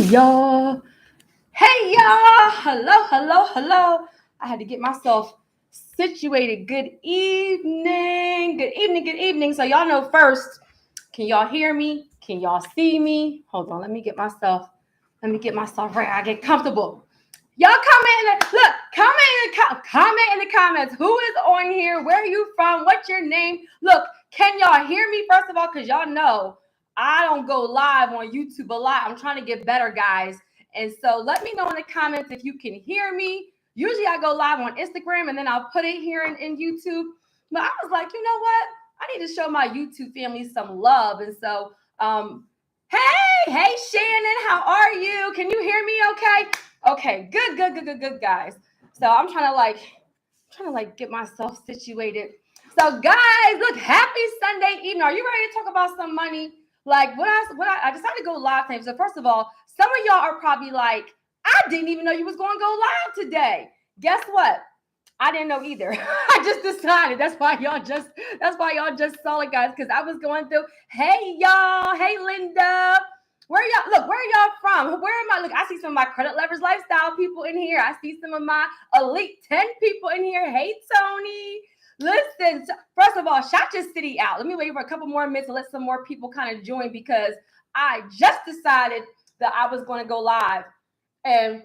y'all. Hey, y'all. Hello, hello, hello. I had to get myself situated. Good evening. Good evening. Good evening. So, y'all know first, can y'all hear me? Can y'all see me? Hold on. Let me get myself right. I get comfortable. Y'all comment in the comments. Who is on here? Where are you from? What's your name? Look, can y'all hear me first of all? Because y'all know I don't go live on YouTube a lot. I'm trying to get better, guys. And so let me know in the comments if you can hear me. Usually I go live on Instagram and then I'll put it here in YouTube. But I was like, you know what? I need to show my YouTube family some love. And so, hey, Shannon, how are you? Can you hear me okay? Okay, good, guys. So I'm trying to get myself situated. So guys, look, happy Sunday evening. Are you ready to talk about some money? Like I decided to go live today. So first of all, some of y'all are probably like, I didn't even know you was going to go live today. Guess what? I didn't know either. I just decided. That's why y'all just saw it, guys, because I was going through. Hey y'all, hey Linda. Where are y'all from? Where am I? Look, I see some of my credit leverage lifestyle people in here. I see some of my elite 10 people in here. Hey Tony. Listen, first of all, shout your city out. Let me wait for a couple more minutes and let some more people kind of join because I just decided that I was going to go live. And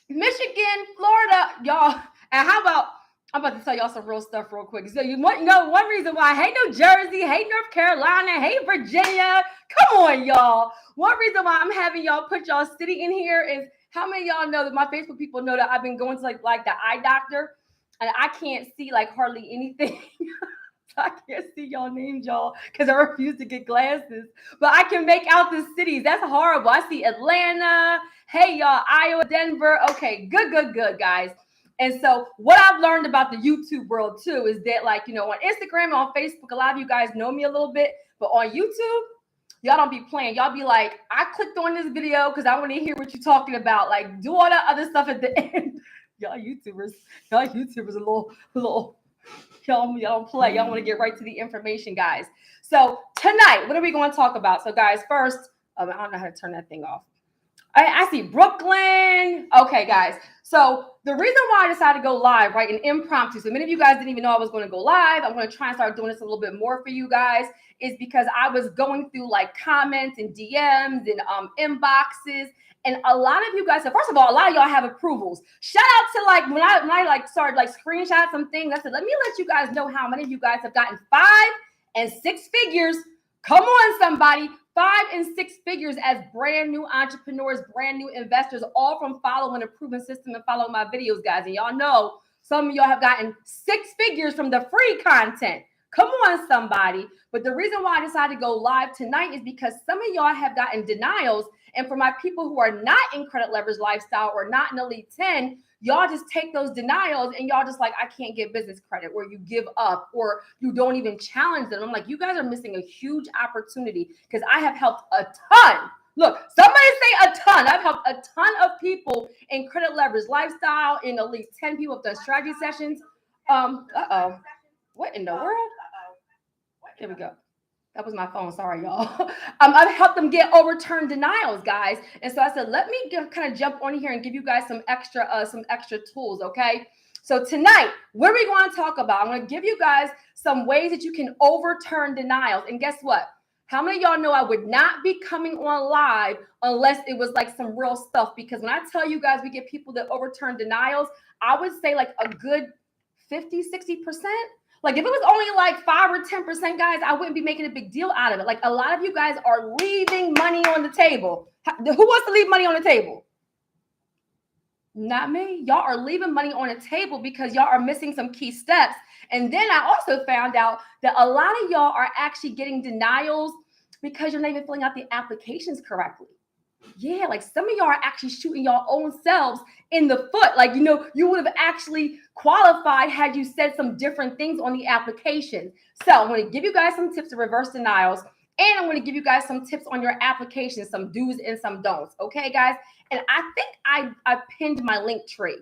Michigan, Florida, y'all. And how about, I'm about to tell y'all some real stuff real quick. So you want to know one reason why, hey New Jersey, hey North Carolina, hey Virginia. Come on, y'all. One reason why I'm having y'all put y'all city in here is how many of y'all know that my Facebook people know that I've been going to like the eye doctor and I can't see like hardly anything. I can't see y'all names, y'all, because I refuse to get glasses. But I can make out the cities. That's horrible. I see Atlanta. Hey, y'all, Iowa, Denver. Okay, good, guys. And so what I've learned about the YouTube world, too, is that, like, you know, on Instagram, on Facebook, a lot of you guys know me a little bit. But on YouTube, y'all don't be playing. Y'all be like, I clicked on this video because I want to hear what you're talking about. Like, do all that other stuff at the end. Y'all YouTubers a little y'all don't play. Y'all want to get right to the information, guys. So tonight, what are we going to talk about? So guys, first, I don't know how to turn that thing off. I see Brooklyn. Okay, guys. So the reason why I decided to go live, right, an impromptu. So many of you guys didn't even know I was going to go live. I'm going to try and start doing this a little bit more for you guys. Is because I was going through like comments and DMs and inboxes. And a lot of you guys, so first of all, a lot of y'all have approvals. Shout out to like when I like started like screenshot some things. I said, let me let you guys know how many of you guys have gotten 5 and 6 figures. Come on, somebody. 5 and 6 figures as brand new entrepreneurs, brand new investors, all from following a proven system and following my videos, guys. And y'all know some of y'all have gotten 6 figures from the free content. Come on, somebody. But the reason why I decided to go live tonight is because some of y'all have gotten denials. And for my people who are not in credit leverage lifestyle or not in Elite 10, y'all just take those denials and y'all just like, I can't get business credit, or you give up, or you don't even challenge them. I'm like, you guys are missing a huge opportunity because I have helped a ton. Look, somebody say a ton. I've helped a ton of people in credit leverage lifestyle, in Elite 10 people have done strategy sessions. What in the world? Here we go. That was my phone. Sorry, y'all. I've helped them get overturned denials, guys. And so I said, let me kind of jump on here and give you guys some extra tools, okay? So tonight, what are we going to talk about? I'm going to give you guys some ways that you can overturn denials. And guess what? How many of y'all know I would not be coming on live unless it was like some real stuff? Because when I tell you guys we get people that overturn denials, I would say like a good 50, 60%. Like if it was only like 5 or 10%, guys, I wouldn't be making a big deal out of it. Like a lot of you guys are leaving money on the table. Who wants to leave money on the table? Not me. Y'all are leaving money on the table because y'all are missing some key steps. And then I also found out that a lot of y'all are actually getting denials because you're not even filling out the applications correctly. Yeah, like some of y'all are actually shooting your own selves in the foot. Like, you know, you would have actually qualified had you said some different things on the application. So I'm going to give you guys some tips to reverse denials. And I'm going to give you guys some tips on your application, some do's and some don'ts. Okay, guys? And I think I pinned my link tree.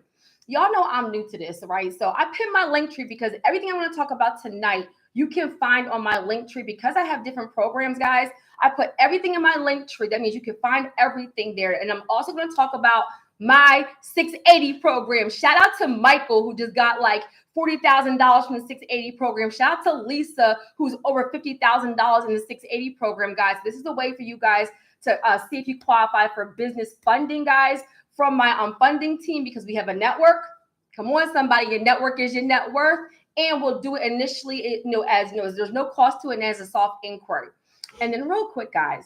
Y'all know I'm new to this, right? So I pinned my link tree because everything I'm going to talk about tonight, you can find on my link tree. Because I have different programs, guys, I put everything in my link tree. That means you can find everything there. And I'm also going to talk about my 680 program. Shout out to Michael, who just got like $40,000 from the 680 program. Shout out to Lisa, who's over $50,000 in the 680 program, guys. This is a way for you guys to see if you qualify for business funding, guys, from my funding team, because we have a network. Come on, somebody, your network is your net worth. And we'll do it initially, as there's no cost to it, and as a soft inquiry. And then real quick, guys,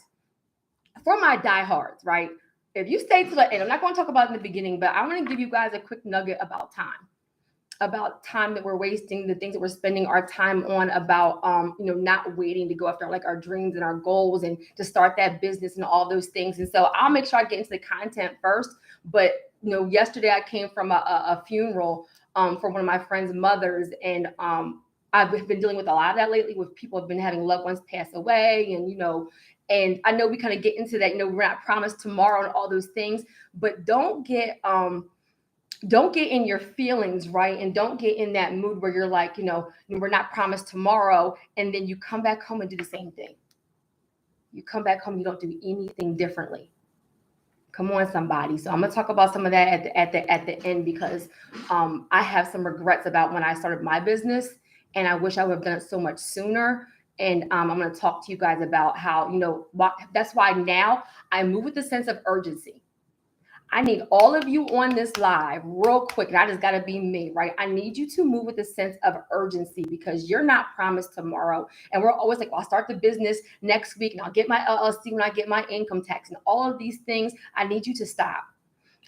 for my diehards, right? If you stay to the end, I'm not going to talk about it in the beginning, but I'm going to give you guys a quick nugget about time that we're wasting, the things that we're spending our time on, about not waiting to go after like our dreams and our goals and to start that business and all those things. And so I'll make sure I get into the content first. But yesterday I came from a funeral for one of my friend's mothers, and I've been dealing with a lot of that lately, with people have been having loved ones pass away, and I know we kind of get into that, we're not promised tomorrow and all those things, but don't get in your feelings, right? And don't get in that mood where you're like, we're not promised tomorrow, and then you come back home and do the same thing. You come back home, you don't do anything differently. Come on, somebody. So I'm going to talk about some of that at the end, because I have some regrets about when I started my business, and I wish I would have done it so much sooner. And I'm going to talk to you guys about how, that's why now I move with a sense of urgency. I need all of you on this live real quick, and I just got to be me, right? I need you to move with a sense of urgency, because you're not promised tomorrow. And we're always like, well, I'll start the business next week, and I'll get my LLC when I get my income tax, and all of these things. I need you to stop.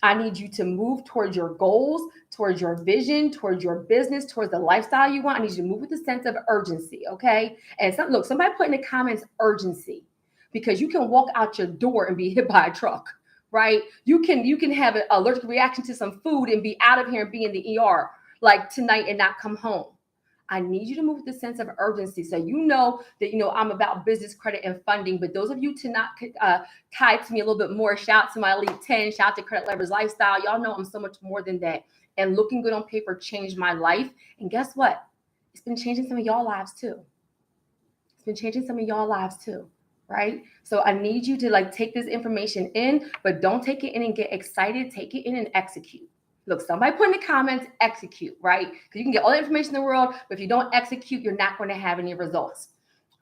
I need you to move towards your goals, towards your vision, towards your business, towards the lifestyle you want. I need you to move with a sense of urgency, okay? And somebody put in the comments urgency, because you can walk out your door and be hit by a truck. Right? You can have an allergic reaction to some food and be out of here and be in the ER like tonight and not come home. I need you to move with a sense of urgency. So that I'm about business credit and funding. But those of you to not tie to me a little bit more, shout out to my Elite 10, shout out to Credit Leverage Lifestyle. Y'all know I'm so much more than that. And looking good on paper changed my life. And guess what? It's been changing some of y'all lives too. Right? So I need you to take this information in, but don't take it in and get excited. Take it in and execute. Look, somebody put in the comments, execute, right? Because you can get all the information in the world, but if you don't execute, you're not going to have any results.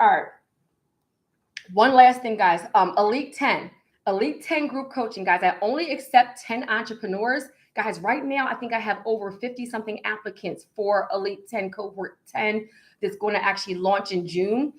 All right. One last thing, guys. Elite 10 group coaching, guys. I only accept 10 entrepreneurs. Guys, right now, I think I have over 50 something applicants for Elite 10 cohort 10 that's going to actually launch in June.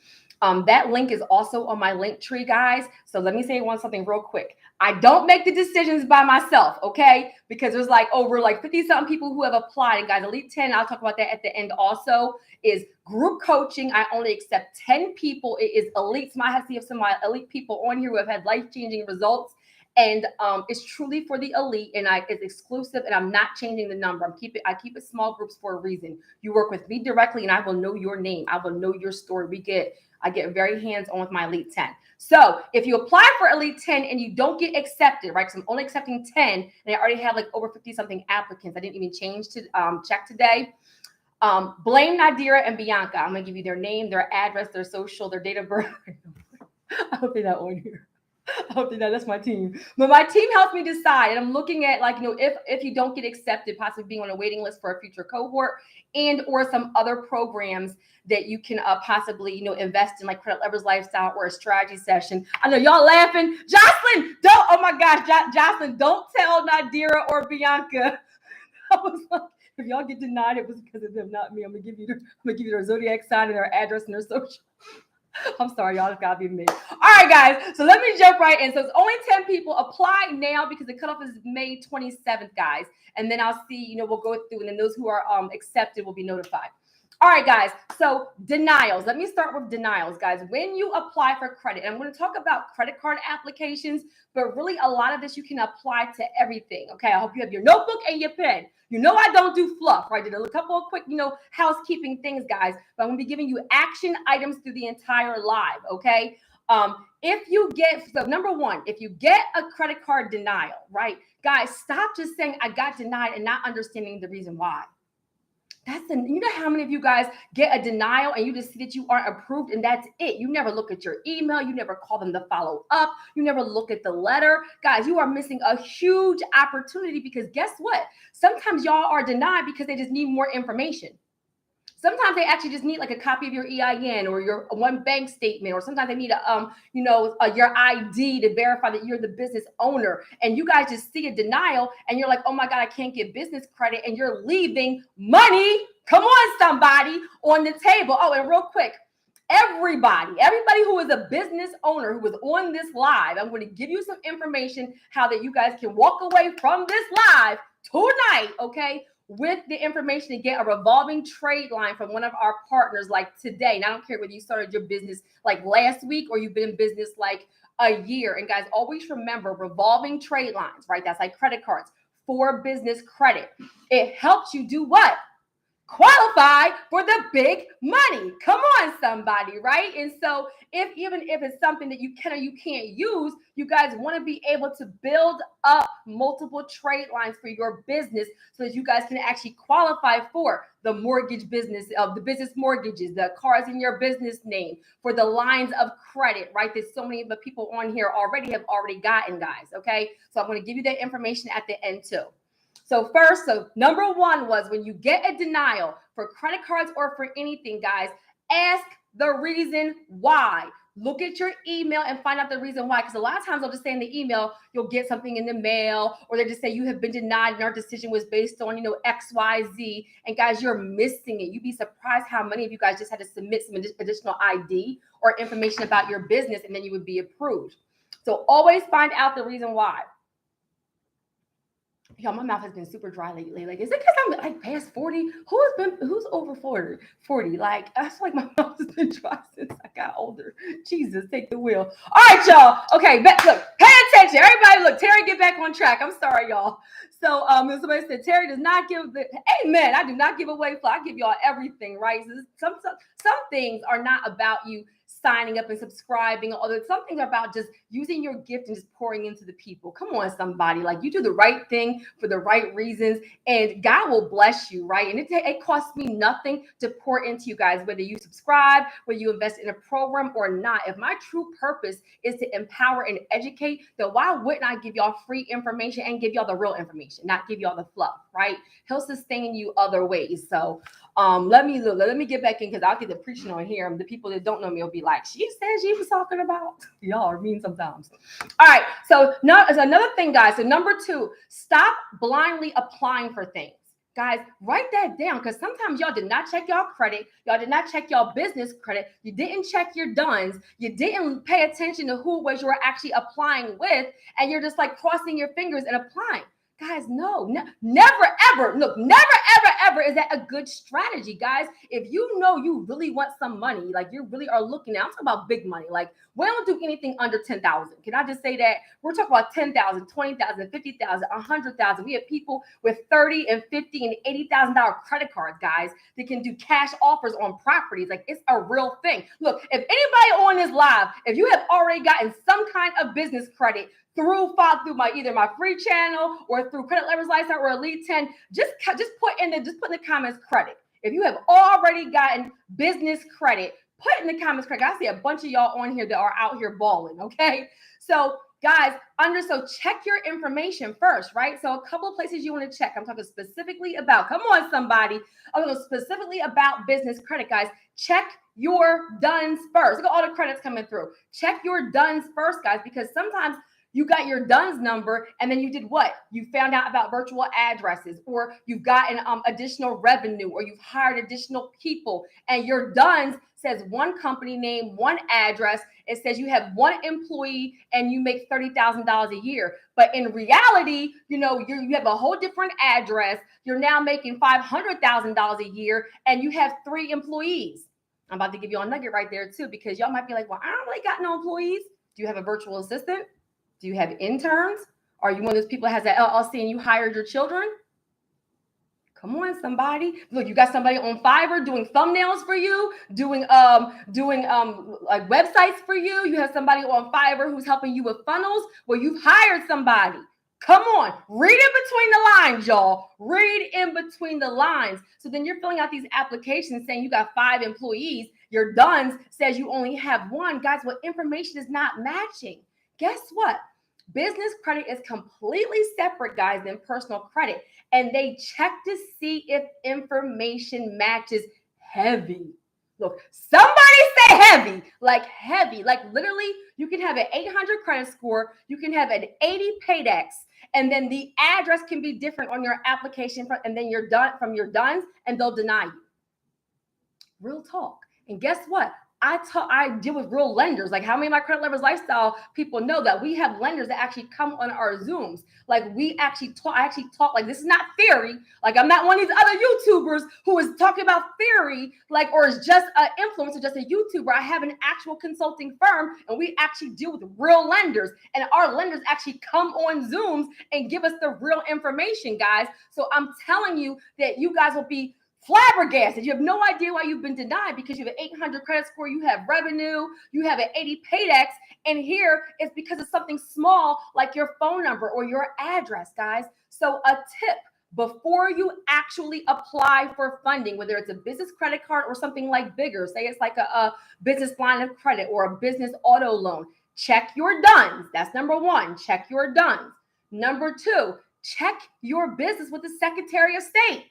That link is also on my link tree, guys. So let me say something real quick. I don't make the decisions by myself, okay? Because there's over 50-something people who have applied. And guys, Elite 10, I'll talk about that at the end also, is group coaching. I only accept 10 people. It is elite. I have to have some of my elite people on here who have had life-changing results. And it's truly for the elite, and it's exclusive, and I'm not changing the number. I keep it small groups for a reason. You work with me directly, and I will know your name. I will know your story. I get very hands-on with my Elite 10. So if you apply for Elite 10 and you don't get accepted, right? Because I'm only accepting 10, and I already have over 50-something applicants. I didn't even change to check today. Blame Nadira and Bianca. I'm going to give you their name, their address, their social, their date of birth. I hope they're not on here. I hope that's my team. But my team helps me decide. And I'm looking at if you don't get accepted, possibly being on a waiting list for a future cohort, and or some other programs that you can possibly invest in, like Credit Leverage Lifestyle or a strategy session. I know y'all laughing. Jocelyn, don't, oh my gosh, Jocelyn, don't tell Nadira or Bianca. I was like, if y'all get denied, it was because of them, not me. I'm gonna give you their zodiac sign and their address and their social. I'm sorry, y'all. It's gotta be me. All right, guys. So let me jump right in. So it's only 10 people. Apply now because the cutoff is May 27th, guys. And then I'll see, we'll go through, and then those who are accepted will be notified. All right, guys. So denials. Let me start with denials, guys. When you apply for credit, and I'm going to talk about credit card applications, but really a lot of this you can apply to everything. Okay. I hope you have your notebook and your pen. I don't do fluff, right? Did a couple of quick, housekeeping things, guys, but I'm going to be giving you action items through the entire live. Okay. Number one, if you get a credit card denial, right, guys, stop just saying I got denied and not understanding the reason why. You know how many of you guys get a denial and you just see that you aren't approved and that's it. You never look at your email. You never call them to follow up. You never look at the letter. Guys, you are missing a huge opportunity because guess what? Sometimes y'all are denied because they just need more information. Sometimes they actually just need like a copy of your EIN or your one bank statement, or sometimes they need your ID to verify that you're the business owner. And you guys just see a denial and you're like, oh my God, I can't get business credit, and you're leaving money. Come on, somebody, on the table. Oh, and real quick, everybody who is a business owner who is on this live, I'm going to give you some information how that you guys can walk away from this live tonight, okay, with the information to get a revolving trade line from one of our partners like today. And I don't care whether you started your business like last week or you've been in business like a year. And guys, always remember revolving trade lines, right? That's like credit cards for business credit. It helps you do what? Qualify for the big money. Come on, somebody, right? And so even if it's something that you can or you can't use, you guys want to be able to build up multiple trade lines for your business so that you guys can actually qualify for the mortgage business, of the business mortgages, the cars in your business name, for the lines of credit, right? There's so many of the people on here have already gotten, guys, okay? So I'm going to give you that information at the end too. So number one was when you get a denial for credit cards or for anything, guys, ask the reason why. Look at your email and find out the reason why. Because a lot of times they'll just say in the email, you'll get something in the mail, or they just say you have been denied and our decision was based on, X, Y, Z. And guys, you're missing it. You'd be surprised how many of you guys just had to submit some additional ID or information about your business, and then you would be approved. So always find out the reason why. Y'all, my mouth has been super dry lately. Like, is it because I'm like past 40? Who's over 40? Like, I feel like my mouth has been dry since I got older. Jesus, take the wheel. All right, y'all. Okay, look, pay attention. Everybody, look, Terry, get back on track. I'm sorry, y'all. So, somebody said Terry does not give amen. I do not give away. I give y'all everything, right? So some things are not about you signing up and subscribing, although some things are about just using your gift and just pouring into the people. Come on, somebody. Like, you do the right thing for the right reasons and God will bless you, right? And it costs me nothing to pour into you guys, whether you subscribe, whether you invest in a program or not. If my true purpose is to empower and educate, then why wouldn't I give y'all free information and give y'all the real information, not give y'all the fluff, right? He'll sustain you other ways. So let me get back in, because I'll get the preaching on here. The people that don't know me will be like, she said she was talking about. Y'all are mean sometimes. All right. So another thing, guys. So number 2, stop blindly applying for things. Guys, write that down, because sometimes y'all did not check y'all credit. Y'all did not check y'all business credit. You didn't check your DUNS. You didn't pay attention to who it was you were actually applying with. And you're just like crossing your fingers and applying. Guys, never, ever is that a good strategy, guys. If you know you really want some money, like you really are looking at, I'm talking about big money. Like, we don't do anything under 10,000. Can I just say that? We're talking about 10,000, 20,000, 50,000, 100,000. We have people with $30,000 and $50,000 and $80,000 credit cards, guys, that can do cash offers on properties. Like, it's a real thing. Look, if anybody on this live, if you have already gotten some kind of business credit through either my free channel or through Credit Leverage License or Elite 10, just put in the comments credit. If you have already gotten business credit, put in the comments credit. I see a bunch of y'all on here that are out here balling. Okay, so guys, check your information first, right? So a couple of places you want to check. I'm talking specifically about. Come on, somebody. I'm talking specifically about business credit, guys. Check your DUNS first. Look at all the credits coming through. Check your DUNS first, guys, because sometimes you got your DUNS number and then you did what? You found out about virtual addresses, or you've gotten additional revenue, or you've hired additional people, and your DUNS says one company name, one address. It says you have one employee and you make $30,000 a year. But in reality, you have a whole different address. You're now making $500,000 a year and you have 3 employees. I'm about to give you a nugget right there too, because y'all might be like, well, I don't really got no employees. Do you have a virtual assistant? Do you have interns? Are you one of those people that has that LLC and you hired your children? Come on, somebody. Look, you got somebody on Fiverr doing thumbnails for you, doing like websites for you. You have somebody on Fiverr who's helping you with funnels. Well, you've hired somebody. Come on, read in between the lines, y'all. Read in between the lines. So then you're filling out these applications saying you got 5 employees. Your DUNS says you only have 1. Guys, what information is not matching? Guess what? Business credit is completely separate, guys, than personal credit. And they check to see if information matches heavy. Look, somebody say heavy, like literally you can have an 800 credit score, you can have an 80 paydex, and then the address can be different on your application, and then you're done from your DUNS, and they'll deny you. Real talk. And guess what? I deal with real lenders. Like, how many of my credit leverage lifestyle people know that we have lenders that actually come on our Zooms? Like, I actually talk, like, this is not theory. Like, I'm not one of these other YouTubers who is talking about theory, like, or is just an influencer, just a YouTuber. I have an actual consulting firm, and we actually deal with real lenders. And our lenders actually come on Zooms and give us the real information, guys. So I'm telling you that you guys will be flabbergasted. You have no idea why you've been denied, because you have an 800 credit score, you have revenue, you have an 80 paydex, and here it's because of something small like your phone number or your address, guys. So a tip: before you actually apply for funding, whether it's a business credit card or something like bigger, say it's like a business line of credit or a business auto loan, check your DUNS. That's number 1. Check your DUNS. Number 2, check your business with the Secretary of State.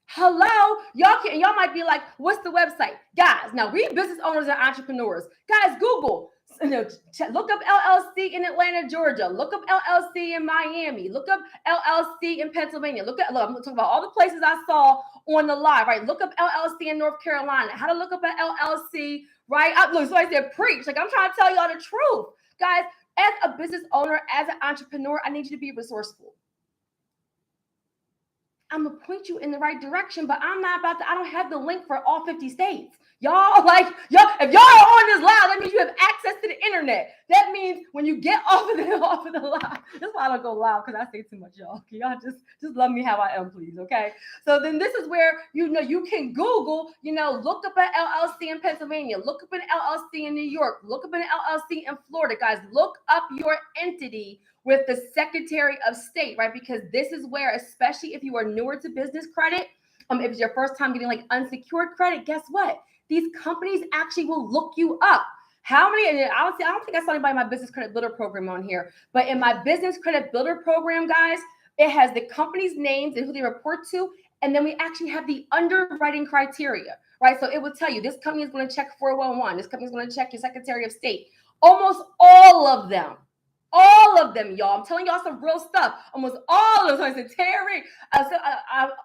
Hello, y'all might be like, what's the website? Guys, now we business owners and entrepreneurs. Guys, Google, look up LLC in Atlanta, Georgia. Look up LLC in Miami. Look up LLC in Pennsylvania. Look, I'm going to talk about all the places I saw on the live, right? Look up LLC in North Carolina. How to look up an LLC, right? Look, somebody said preach. Like, I'm trying to tell y'all the truth. Guys, as a business owner, as an entrepreneur, I need you to be resourceful. I'm gonna point you in the right direction, but I don't have the link for all 50 states. If y'all are on this live, that means you have access to the internet. That means when you get off of the live, that's why I don't go live, because I say too much, y'all. Y'all just love me how I am, please, okay? So then this is where, you can Google, look up an LLC in Pennsylvania, look up an LLC in New York, look up an LLC in Florida. Guys, look up your entity with the Secretary of State, right? Because this is where, especially if you are newer to business credit, if it's your first time getting like unsecured credit, guess what? These companies actually will look you up. How many, and I don't think I saw anybody in my business credit builder program on here, but in my business credit builder program, guys, it has the company's names and who they report to, and then we actually have the underwriting criteria, right? So it will tell you this company is going to check 411, this company is going to check your Secretary of State. Almost all of them, y'all. I'm telling y'all some real stuff. Almost all of them. I said, Terry,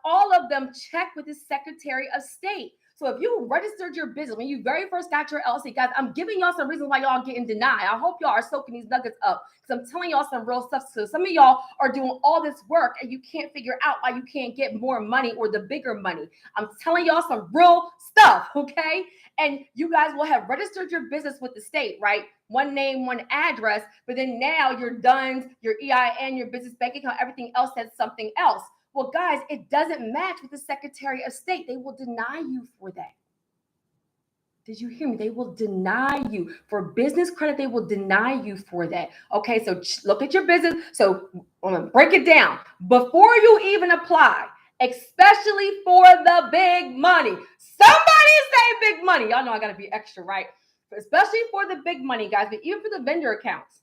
all of them check with the Secretary of State. So if you registered your business when you very first got your LLC, guys, I'm giving y'all some reasons why y'all getting denied. I hope y'all are soaking these nuggets up, because I'm telling y'all some real stuff. So some of y'all are doing all this work and you can't figure out why you can't get more money or the bigger money. I'm telling y'all some real stuff, okay? And you guys will have registered your business with the state, right? One name, one address, but then now your DUNS, your EIN, your business bank account, everything else says something else. Well, guys, it doesn't match with the Secretary of State. They will deny you for that. Did you hear me? They will deny you for business credit. They will deny you for that. Okay, so look at your business. So I'm gonna break it down. Before you even apply, especially for the big money. Somebody say big money. Y'all know I gotta be extra, right? Especially for the big money, guys, but even for the vendor accounts.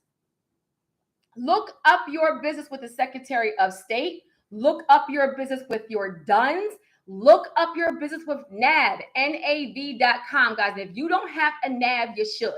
Look up your business with the Secretary of State. Look up your business with your DUNS. Look up your business with NAV, NAV.com, guys. And if you don't have a NAV, you should.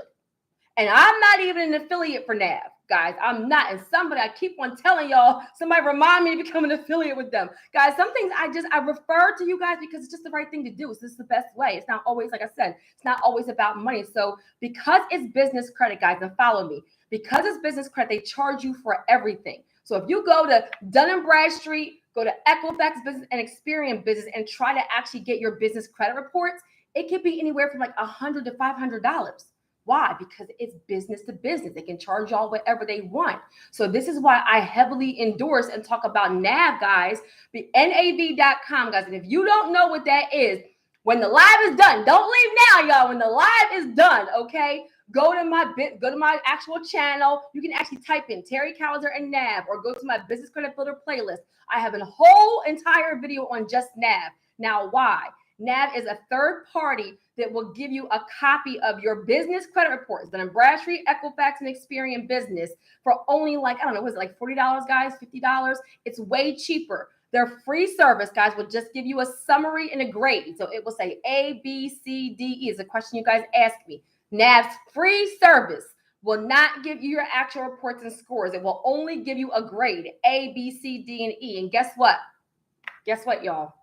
And I'm not even an affiliate for NAV, guys. I'm not. And I keep on telling y'all, somebody remind me to become an affiliate with them. Guys, some things I refer to you guys because it's just the right thing to do. So this is the best way. It's not always, like I said, it's not always about money. So because it's business credit, guys, and follow me, because it's business credit, they charge you for everything. So if you go to Dun & Bradstreet, go to Equifax Business and Experian Business and try to actually get your business credit reports, it could be anywhere from like $100 to $500. Why? Because it's business to business. They can charge y'all whatever they want. So this is why I heavily endorse and talk about NAV, guys, the NAV.com, guys. And if you don't know what that is, when the live is done, don't leave now, y'all. When the live is done, okay? go to my actual channel. You can actually type in Terry Calendar and NAV, or go to my Business Credit Builder playlist. I have a whole entire video on just NAV. Now, why? NAV is a third party that will give you a copy of your business credit reports done in Bradstreet, Equifax, and Experian Business for only like, I don't know, was it like $40, guys, $50? It's way cheaper. Their free service, guys, will just give you a summary and a grade. So it will say A, B, C, D, E is a question you guys ask me. NAV's free service will not give you your actual reports and scores. It will only give you a grade, A, B, C, D, and E. And guess what? Guess what, y'all?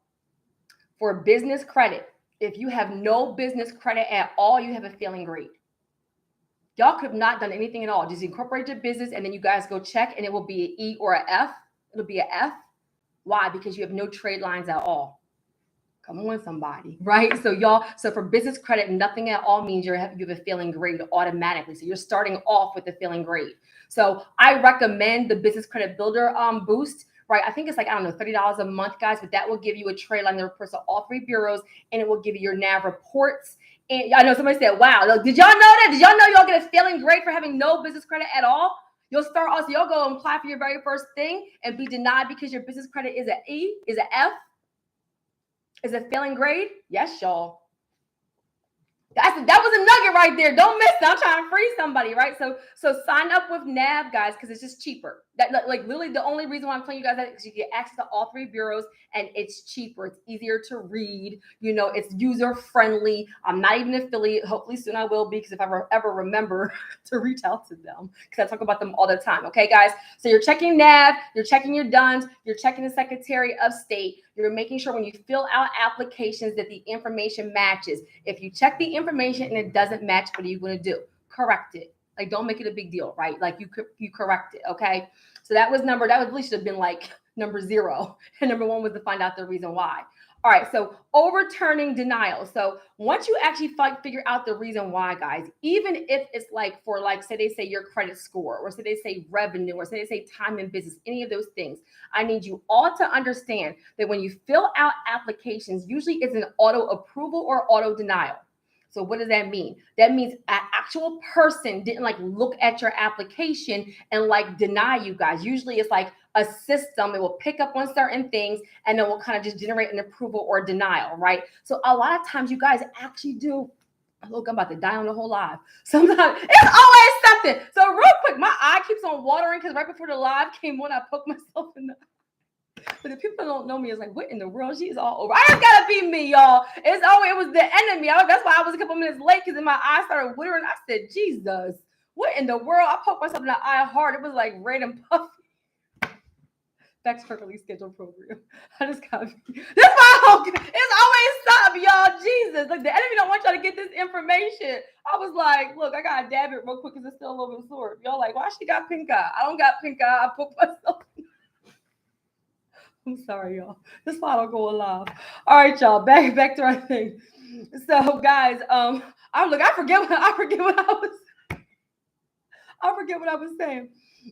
For business credit, if you have no business credit at all, you have a failing grade. Y'all could have not done anything at all. Just incorporate your business, and then you guys go check, and it will be an E or an F. It'll be an F. Why? Because you have no trade lines at all. Come on, somebody, right? So for business credit, nothing at all means you have a failing grade automatically. So you're starting off with a failing grade. So I recommend the Business Credit Builder Boost, right? I think it's like, I don't know, $30 a month, guys, but that will give you a trade line that reports to all three bureaus, and it will give you your NAV reports. And I know somebody said, wow, did y'all know that? Did y'all know y'all get a failing grade for having no business credit at all? You'll start also, you'll go and apply for your very first thing and be denied because your business credit is an E, is an F, is a failing grade. Yes, y'all. That was a nugget right there. Don't miss it. I'm trying to free somebody, right? So sign up with NAV, guys, because it's just cheaper. That, like, literally the only reason why I'm telling you guys that is you get access to all three bureaus, and it's cheaper. It's easier to read. You know, it's user friendly. I'm not even an affiliate. Hopefully soon I will be, because if I ever remember to reach out to them, because I talk about them all the time. Okay, guys. So you're checking NAV, you're checking your DUNS, you're checking the Secretary of State. You're making sure when you fill out applications that the information matches. If you check the information and it doesn't match, what are you going to do? Correct it. Like, don't make it a big deal, right? Like, you correct it, okay? So that really should have been like number 0. And number 1 was to find out the reason why. All right, so overturning denial. So once you actually figure out the reason why, guys, even if it's like for, like, say they say your credit score, or say they say revenue, or say they say time in business, any of those things, I need you all to understand that when you fill out applications, usually it's an auto approval or auto denial. So what does that mean? That means an actual person didn't like look at your application and like deny you guys. Usually it's like a system. It will pick up on certain things and then will kind of just generate an approval or denial, right? So a lot of times you guys actually do. Look, I'm about to die on the whole live. Sometimes it's always something. So real quick, my eye keeps on watering because right before the live came on, I poked myself in the. But if people don't know me, it's like, what in the world? She's all over. I just gotta be me, y'all. It was the enemy. That's why I was a couple minutes late, because then my eye started watering. I said, Jesus, what in the world? I poked myself in the eye hard. It was like red and puffy. That's perfectly scheduled program. I just gotta be. That's why it's always something, y'all. Jesus, like the enemy don't want y'all to get this information. I was like, look, I gotta dab it real quick because it's still a little bit sore. Y'all like, why she got pink eye? I don't got pink eye. I poked myself. I'm sorry, y'all. This why I don't go alive. All right, y'all. Back to our thing. So, guys, I forget what I was saying.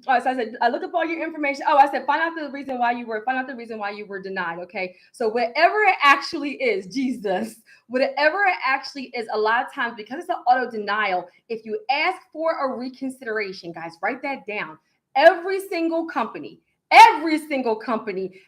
All right, so I said, I look up all your information. Oh, I said, find out the reason why you were denied. Okay. So whatever it actually is, Jesus, whatever it actually is, a lot of times, because it's an auto denial, if you ask for a reconsideration, guys, write that down. Every single company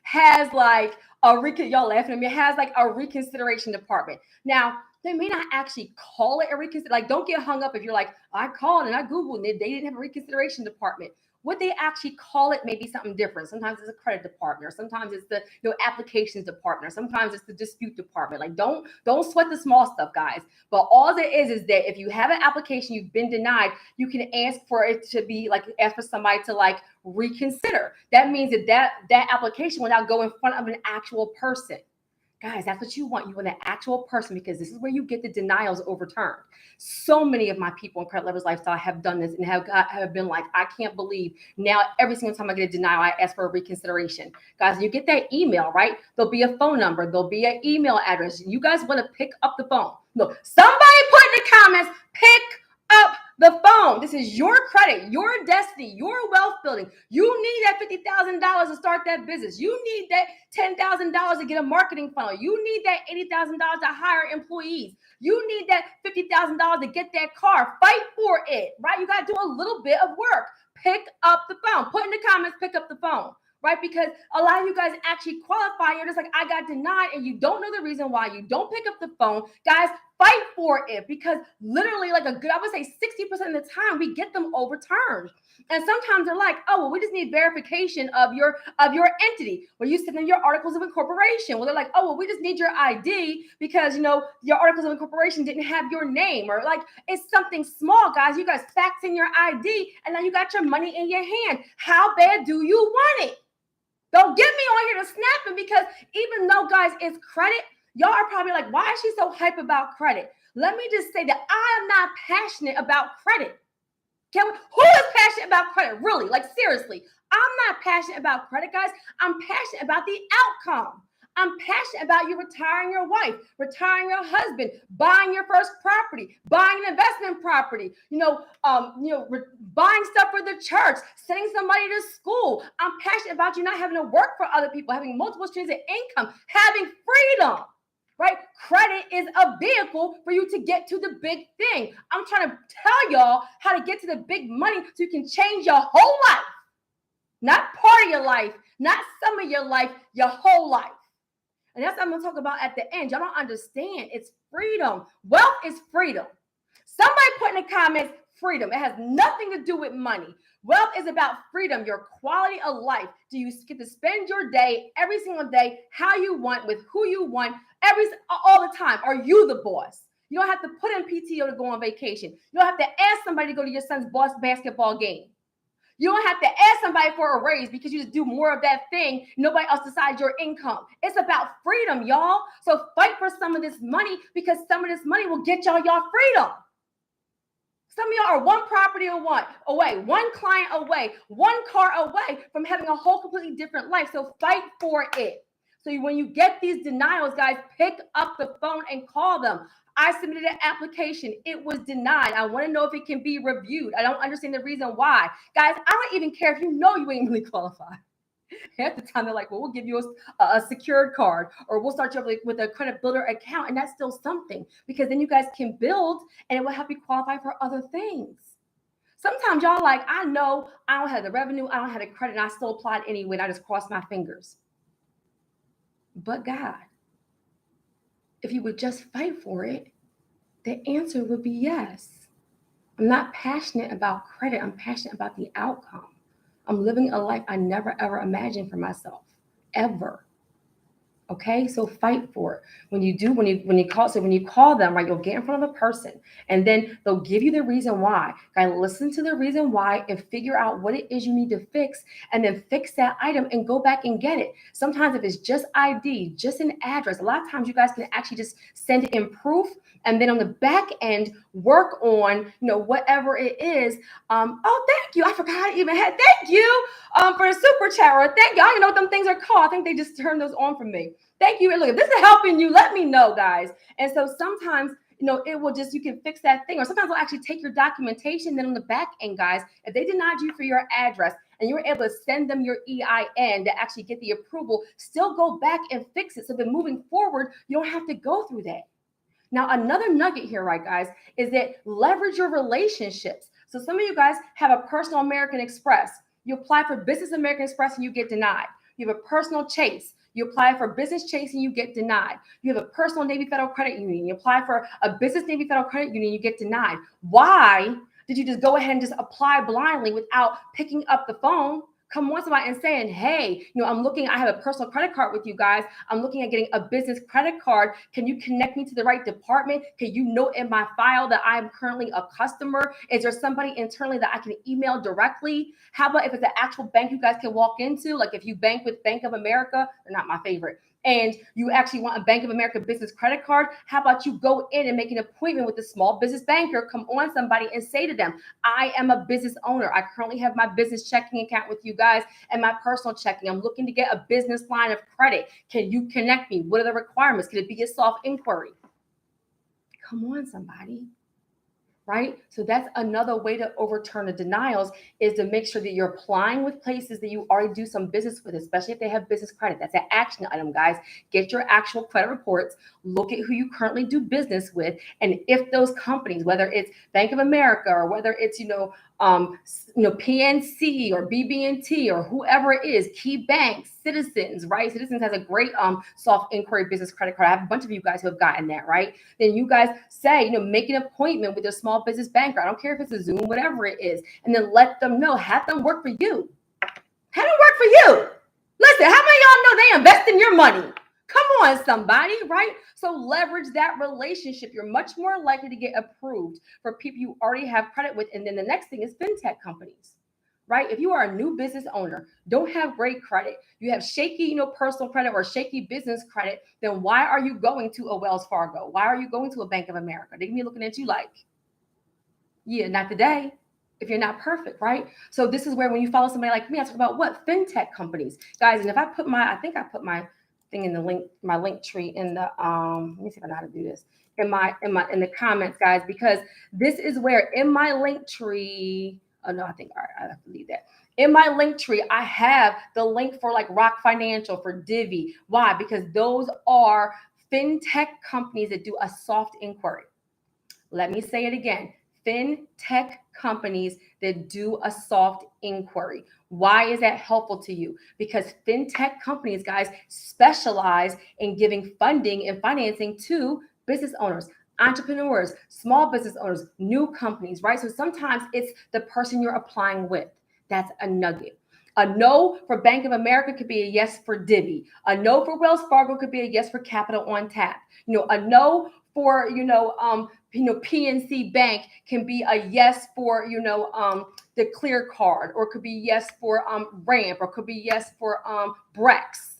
has like y'all laughing at me, has like a reconsideration department. Now, they may not actually call it a reconsideration. Like, don't get hung up if you're like, I called and I Googled it, they didn't have a reconsideration department. What they actually call it may be something different. Sometimes it's a credit department, or sometimes it's the applications department, or sometimes it's the dispute department. Like, don't sweat the small stuff, guys. But all it is that if you have an application, you've been denied, you can ask for it to be like, ask for somebody to like reconsider. That means that application will now go in front of an actual person. Guys, that's what you want. You want an actual person, because this is where you get the denials overturned. So many of my people in Credit Lovers Lifestyle have done this and have been like, I can't believe now every single time I get a denial, I ask for a reconsideration. Guys, you get that email, right? There'll be a phone number. There'll be an email address. You guys want to pick up the phone. Look, somebody put in the comments, pick up the phone. This is your credit, your destiny, your wealth building. You need that $50,000 to start that business. You need that $10,000 to get a marketing funnel. You need that $80,000 to hire employees. You need that $50,000 to get that car. Fight for it, right? You got to do a little bit of work. Pick up the phone. Put in the comments, pick up the phone. Right? Because a lot of you guys actually qualify. You're just like, I got denied, and you don't know the reason why. You don't pick up the phone. Guys, fight for it, because literally I would say 60% of the time we get them overturned. And sometimes they're like, oh, well, we just need verification of your entity. Well, you send them your articles of incorporation. Well, they're like, oh, well, we just need your ID because, your articles of incorporation didn't have your name, or like it's something small, guys. You guys fax in your ID and now you got your money in your hand. How bad do you want it? Don't get me on here to snapping, because even though, guys, it's credit, y'all are probably like, why is she so hype about credit? Let me just say that I am not passionate about credit. Who is passionate about credit? Really? Like, seriously. I'm not passionate about credit, guys. I'm passionate about the outcome. I'm passionate about you retiring your wife, retiring your husband, buying your first property, buying an investment property, buying stuff for the church, sending somebody to school. I'm passionate about you not having to work for other people, having multiple streams of income, having freedom, right? Credit is a vehicle for you to get to the big thing. I'm trying to tell y'all how to get to the big money so you can change your whole life, not part of your life, not some of your life, your whole life. And that's what I'm going to talk about at the end. Y'all don't understand. It's freedom. Wealth is freedom. Somebody put in the comments, freedom. It has nothing to do with money. Wealth is about freedom, your quality of life. Do you get to spend your day, every single day, how you want, with who you want, all the time? Are you the boss? You don't have to put in PTO to go on vacation. You don't have to ask somebody to go to your son's boss basketball game. You don't have to ask somebody for a raise because you just do more of that thing. Nobody else decides your income. It's about freedom, y'all. So fight for some of this money, because some of this money will get y'all freedom. Some of y'all are one property away, one client away, one car away from having a whole completely different life. So fight for it. So when you get these denials, guys, pick up the phone and call them. I submitted an application. It was denied. I want to know if it can be reviewed. I don't understand the reason why. Guys, I don't even care if you know you ain't really qualified. Half the time they're like, well, we'll give you a secured card, or we'll start you with a credit builder account. And that's still something, because then you guys can build and it will help you qualify for other things. Sometimes y'all like, I know I don't have the revenue, I don't have the credit, and I still applied anyway, and I just crossed my fingers. But God, if you would just fight for it, the answer would be yes. I'm not passionate about credit. I'm passionate about the outcome. I'm living a life I never, ever imagined for myself, ever. Okay, so fight for it. When you call them, right, you'll get in front of a person, and then they'll give you the reason why. Guys, listen to the reason why and figure out what it is you need to fix, and then fix that item and go back and get it. Sometimes if it's just ID, just an address, a lot of times you guys can actually just send it in proof, and then on the back end work on whatever it is. Oh, thank you. I forgot I even had thank you for the super chat. Or thank you. I don't even know what them things are called. I think they just turned those on for me. Thank you. And look, if this is helping you, let me know, guys. And so sometimes, it will just, you can fix that thing. Or sometimes they'll actually take your documentation. Then on the back end, guys, if they denied you for your address and you were able to send them your EIN to actually get the approval, still go back and fix it. So then moving forward, you don't have to go through that. Now, another nugget here, right, guys, is that leverage your relationships. So some of you guys have a personal American Express. You apply for Business American Express and you get denied. You have a personal Chase. You apply for Business Chase and you get denied. You have a personal Navy Federal Credit Union. You apply for a Business Navy Federal Credit Union, you get denied. Why did you just go ahead and just apply blindly without picking up the phone? Come on, somebody, and saying, hey, I have a personal credit card with you guys. I'm looking at getting a business credit card. Can you connect me to the right department? Can you note in my file that I'm currently a customer? Is there somebody internally that I can email directly? How about if it's an actual bank you guys can walk into? Like if you bank with Bank of America, they're not my favorite, and you actually want a Bank of America business credit card, how about you go in and make an appointment with a small business banker, come on somebody, and say to them, I am a business owner. I currently have my business checking account with you guys and my personal checking. I'm looking to get a business line of credit. Can you connect me? What are the requirements? Can it be a soft inquiry? Come on, somebody. right? So that's another way to overturn the denials, is to make sure that you're applying with places that you already do some business with, especially if they have business credit. That's an action item, guys. Get your actual credit reports, look at who you currently do business with, and if those companies, whether it's Bank of America or whether it's PNC or BB&T or whoever it is, Key Bank, Citizens, right? Citizens has a great soft inquiry business credit card. I have a bunch of you guys who have gotten that, right? Then you guys say, make an appointment with your small business banker. I don't care if it's a Zoom, whatever it is, and then let them know, have them work for you. Have them work for you. Listen, how many of y'all know they invest in your money? Come on, somebody, right? So leverage that relationship. You're much more likely to get approved for people you already have credit with. And then the next thing is fintech companies, right? If you are a new business owner, don't have great credit, you have shaky, personal credit or shaky business credit, then why are you going to a Wells Fargo? Why are you going to a Bank of America? They're going to be looking at you like, yeah, not today. If you're not perfect, right? So this is where when you follow somebody like me, I talk about what? Fintech companies, guys. And if I put I think I put my thing in the link, my link tree in the let me see if I know how to do this in the comments, guys, because this is where in my link tree. Oh no, I think I have to leave that. In my link tree, I have the link for like Rock Financial, for Divvy. Why? Because those are fintech companies that do a soft inquiry. Let me say it again. Fintech companies that do a soft inquiry. Why is that helpful to you? Because fintech companies, guys, specialize in giving funding and financing to business owners, entrepreneurs, small business owners, new companies, right? So sometimes it's the person you're applying with. That's a nugget. A no for Bank of America could be a yes for Divvy. A no for Wells Fargo could be a yes for Capital on Tap. A no for PNC Bank can be a yes for the Clear Card, or could be yes for Ramp, or could be yes for Brex.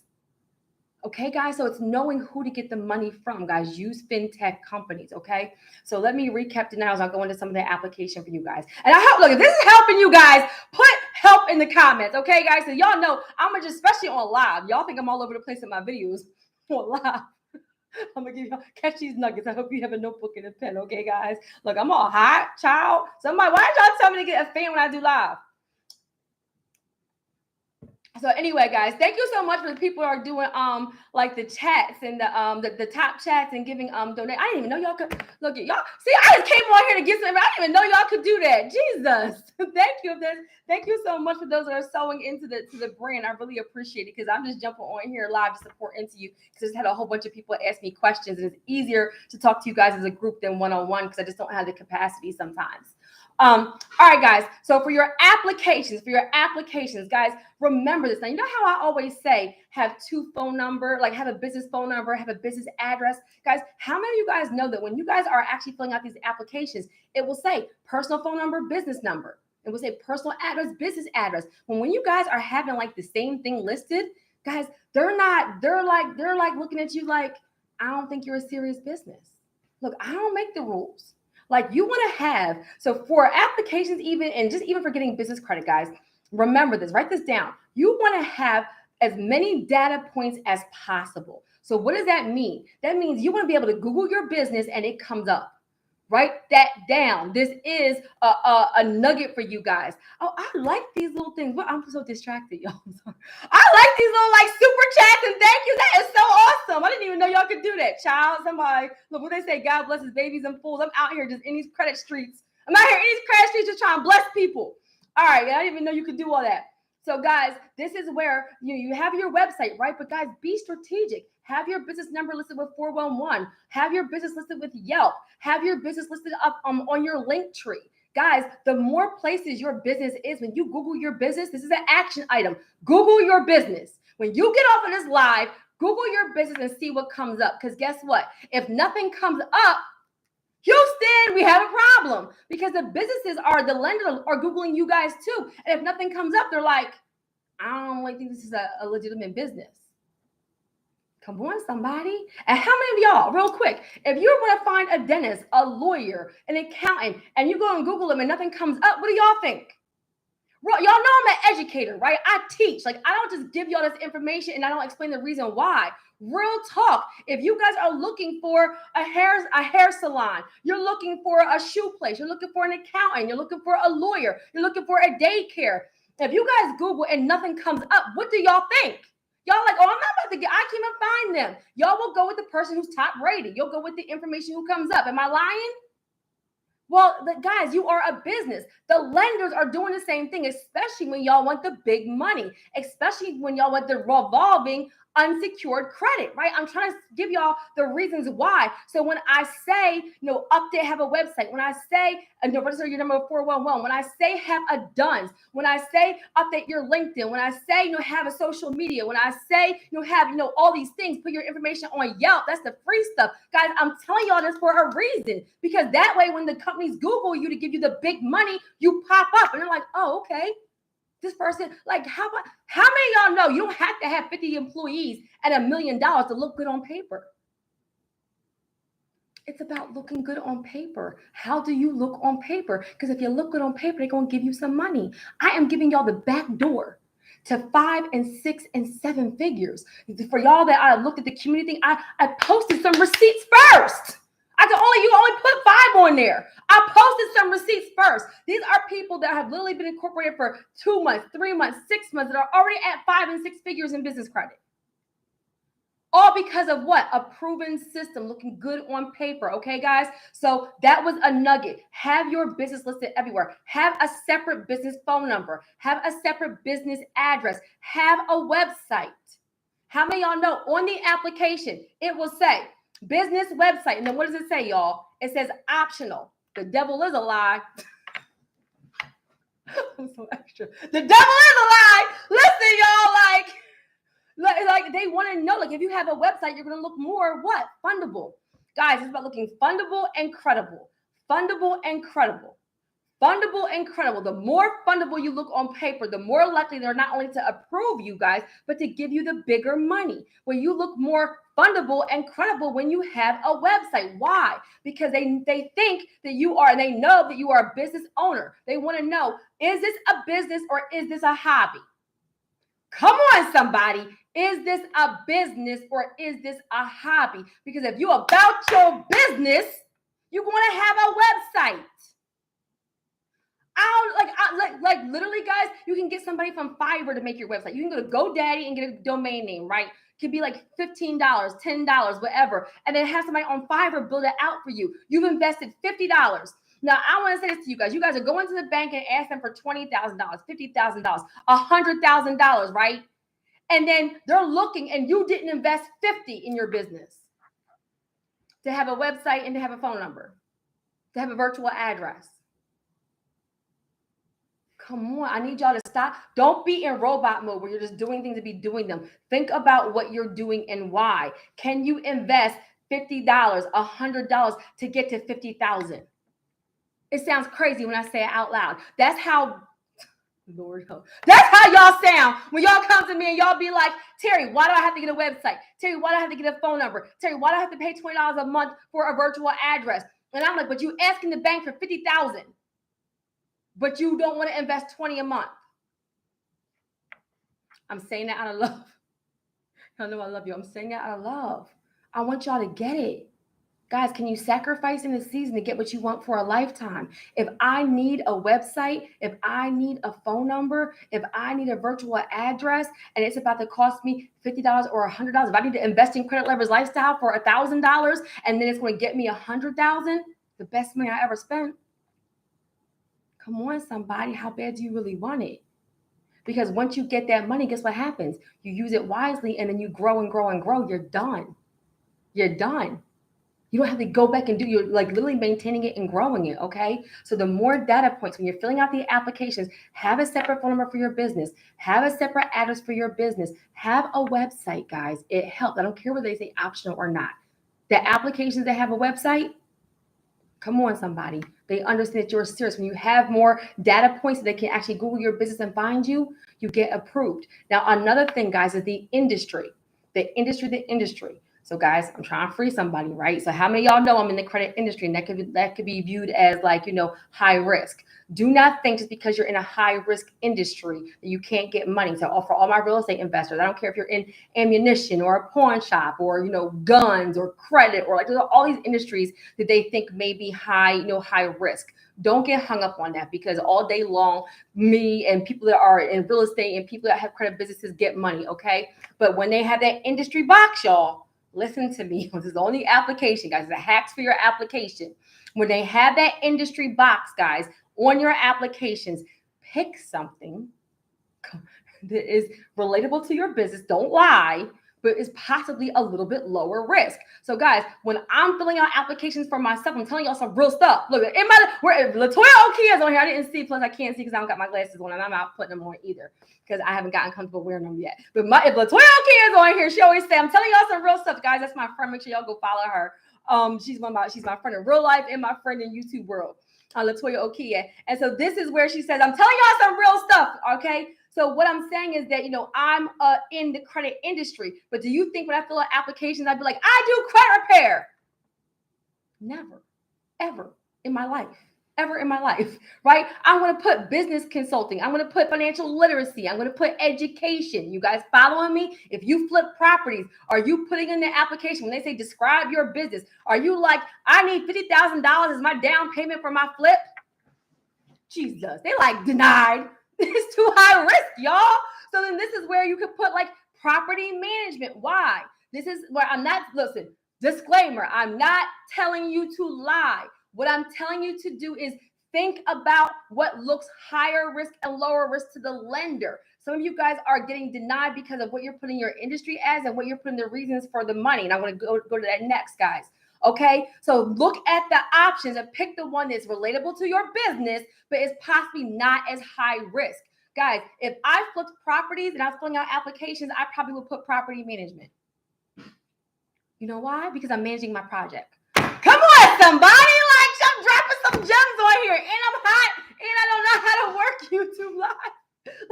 Okay, guys, so it's knowing who to get the money from, guys. Use fintech companies, okay? So let me recap denials. I'll go into some of the application for you guys. And I hope, look, if this is helping you guys, put help in the comments, okay, guys? So y'all know I'm going to, especially on live. Y'all think I'm all over the place in my videos on live. I'm going to give y'all, catch these nuggets. I hope you have a notebook and a pen, okay, guys? Look, I'm all hot, child. Somebody, why did y'all tell me to get a fan when I do live? So anyway, guys, thank you so much for the people who are doing like the chats and the top chats and giving donate. I didn't even know y'all could look at y'all. See, I just came on here to get something. I didn't even know y'all could do that. Jesus. Thank you so much for those that are sewing into the brand. I really appreciate it, because I'm just jumping on here live to support into you, because I just had a whole bunch of people ask me questions, and it's easier to talk to you guys as a group than one-on-one, because I just don't have the capacity sometimes. All right, guys. So for your applications, guys, remember this. Now, you know how I always say have two phone number, like have a business phone number, have a business address. Guys, how many of you guys know that when you guys are actually filling out these applications, it will say personal phone number, business number. It will say personal address, business address. When you guys are having like the same thing listed, guys, they're like looking at you like, I don't think you're a serious business. Look, I don't make the rules. Like, you want to have, so for applications even, and just even for getting business credit, guys, remember this, write this down. You want to have as many data points as possible. So what does that mean? That means you want to be able to Google your business and it comes up. Write that down. This is a nugget for you guys. Oh, I like these little things. Well, I'm so distracted, y'all. I'm sorry. I like these little like super chats and thank you. That is so awesome. I didn't even know y'all could do that. Child, somebody, look what they say. God blesses babies and fools. I'm out here just in these credit streets. I'm out here in these credit streets just trying to bless people. All right, I didn't even know you could do all that. So guys, this is where you have your website, right? But guys, be strategic. Have your business number listed with 411. Have your business listed with Yelp. Have your business listed up on your link tree. Guys, the more places your business is, when you Google your business, this is an action item. Google your business. When you get off of this live, Google your business and see what comes up. Because guess what? If nothing comes up, Houston, we have a problem, because the businesses the lenders are Googling you guys too. And if nothing comes up, they're like, I don't really think this is a legitimate business. Come on, somebody. And how many of y'all, real quick, if you want to find a dentist, a lawyer, an accountant, and you go and Google them and nothing comes up, what do y'all think? Y'all know I'm an educator, right? I teach. Like, I don't just give y'all this information and I don't explain the reason why. Real talk. If you guys are looking for a hair salon, you're looking for a shoe place, you're looking for an accountant, you're looking for a lawyer, you're looking for a daycare. If you guys Google and nothing comes up, what do y'all think? Y'all like, oh, I'm not about to get, I can't even find them. Y'all will go with the person who's top rated. You'll go with the information who comes up. Am I lying? Well, guys, you are a business. The lenders are doing the same thing, especially when y'all want the big money, especially when y'all want the revolving unsecured credit, right? I'm trying to give y'all the reasons why. So when I say, update, have a website, when I say, register your number 411, when I say have a DUNS, when I say update your LinkedIn, when I say, have a social media, when I say, have, all these things, put your information on Yelp, that's the free stuff. Guys, I'm telling y'all this for a reason, because that way when the companies Google you to give you the big money, you pop up and they're like, oh, okay. This person, like, how many of y'all know you don't have to have 50 employees and $1 million to look good on paper? It's about looking good on paper. How do you look on paper? Because if you look good on paper, they're going to give you some money. I am giving y'all the back door to 5 and 6 and 7 figures. For y'all that I looked at the community thing, I posted some receipts first. You only put 5 on there. I posted some receipts first. These are people that have literally been incorporated for 2 months, 3 months, 6 months, that are already at 5 and 6 figures in business credit. All because of what? A proven system, looking good on paper. Okay, guys? So that was a nugget. Have your business listed everywhere. Have a separate business phone number. Have a separate business address. Have a website. How many of y'all know on the application, it will say business website. And then what does it say, y'all? It says optional. The devil is a lie. I'm so extra. The devil is a lie. Listen, y'all, like they want to know, like, if you have a website, you're going to look more what? Fundable. Guys, it's about looking fundable and credible. Fundable and credible. Fundable and credible. The more fundable you look on paper, the more likely they're not only to approve you guys, but to give you the bigger money. When you look more fundable and credible when you have a website. Why? Because they think that you are, and they know that you are a business owner. They want to know, is this a business or is this a hobby? Come on, somebody. Is this a business or is this a hobby? Because if you're about your business, you're going to have a website. Like literally, guys, you can get somebody from Fiverr to make your website. You can go to GoDaddy and get a domain name, right? It could be like $15, $10, whatever. And then have somebody on Fiverr build it out for you. You've invested $50. Now, I want to say this to you guys. You guys are going to the bank and ask them for $20,000, $50,000, $100,000, right? And then they're looking and you didn't invest $50 in your business to have a website and to have a phone number, to have a virtual address. Come on, I need y'all to stop. Don't be in robot mode where you're just doing things to be doing them. Think about what you're doing and why. Can you invest $50, $100 to get to $50,000? It sounds crazy when I say it out loud. That's how, Lord help. That's how y'all sound when y'all come to me and y'all be like, Terry, why do I have to get a website? Terry, why do I have to get a phone number? Terry, why do I have to pay $20 a month for a virtual address? And I'm like, but you asking the bank for $50,000. But you don't want to invest $20 a month. I'm saying that out of love. I know I love you. I'm saying that out of love. I want y'all to get it. Guys, can you sacrifice in the season to get what you want for a lifetime? If I need a website, if I need a phone number, if I need a virtual address, and it's about to cost me $50 or $100, if I need to invest in Credit Leverage Lifestyle for $1,000, and then it's going to get me $100,000, the best money I ever spent. Come on, somebody. How bad do you really want it? Because once you get that money, guess what happens? You use it wisely and then you grow and grow and grow. You're done. You're done. You don't have to go back and you're like literally maintaining it and growing it, okay? So the more data points, when you're filling out the applications, have a separate phone number for your business. Have a separate address for your business. Have a website, guys. It helps. I don't care whether they say optional or not. The applications that have a website, come on, somebody. They understand that you're serious. When you have more data points so they can actually Google your business and find you, you get approved. Now, another thing, guys, is the industry. So guys, I'm trying to free somebody, right? So how many of y'all know I'm in the credit industry, and that could be viewed as like, high risk. Do not think just because you're in a high risk industry that you can't get money. So for all my real estate investors, I don't care if you're in ammunition or a pawn shop or, guns or credit, or like there's all these industries that they think may be high, high risk. Don't get hung up on that, because all day long, me and people that are in real estate and people that have credit businesses get money, okay? But when they have that industry box, y'all, listen to me. This is the only application, guys. The hacks for your application. When they have that industry box, guys, on your applications, pick something that is relatable to your business. Don't lie, but is possibly a little bit lower risk. So guys, when I'm filling out applications for myself, I'm telling y'all some real stuff. Look, where Latoya Okia's on here. I didn't see, plus I can't see because I don't got my glasses on, and I'm not putting them on either because I haven't gotten comfortable wearing them yet. But if Latoya Okia's on here, she always say, I'm telling y'all some real stuff, guys. That's my friend. Make sure y'all go follow her. She's my friend in real life and my friend in YouTube world. Latoya Okia. And so this is where she says, I'm telling y'all some real stuff, okay? So what I'm saying is that, I'm in the credit industry, but do you think when I fill out applications, I'd be like, I do credit repair? Never, ever in my life. Ever in my life, right? I'm going to put business consulting. I'm going to put financial literacy. I'm going to put education. You guys following me? If you flip properties, are you putting in the application when they say describe your business? Are you like, I need $50,000 as my down payment for my flip? Jesus, they like denied. It's too high risk, y'all. So then this is where you could put like property management. Why? This is where listen, disclaimer, I'm not telling you to lie. What I'm telling you to do is think about what looks higher risk and lower risk to the lender. Some of you guys are getting denied because of what you're putting your industry as and what you're putting the reasons for the money. And I'm going to go to that next, guys. Okay, so look at the options and pick the one that's relatable to your business, but is possibly not as high risk. Guys, if I flipped properties and I was filling out applications, I probably would put property management. You know why? Because I'm managing my project. Come on, somebody! I'm dropping some gems on here, and I'm hot, and I don't know how to work YouTube Live.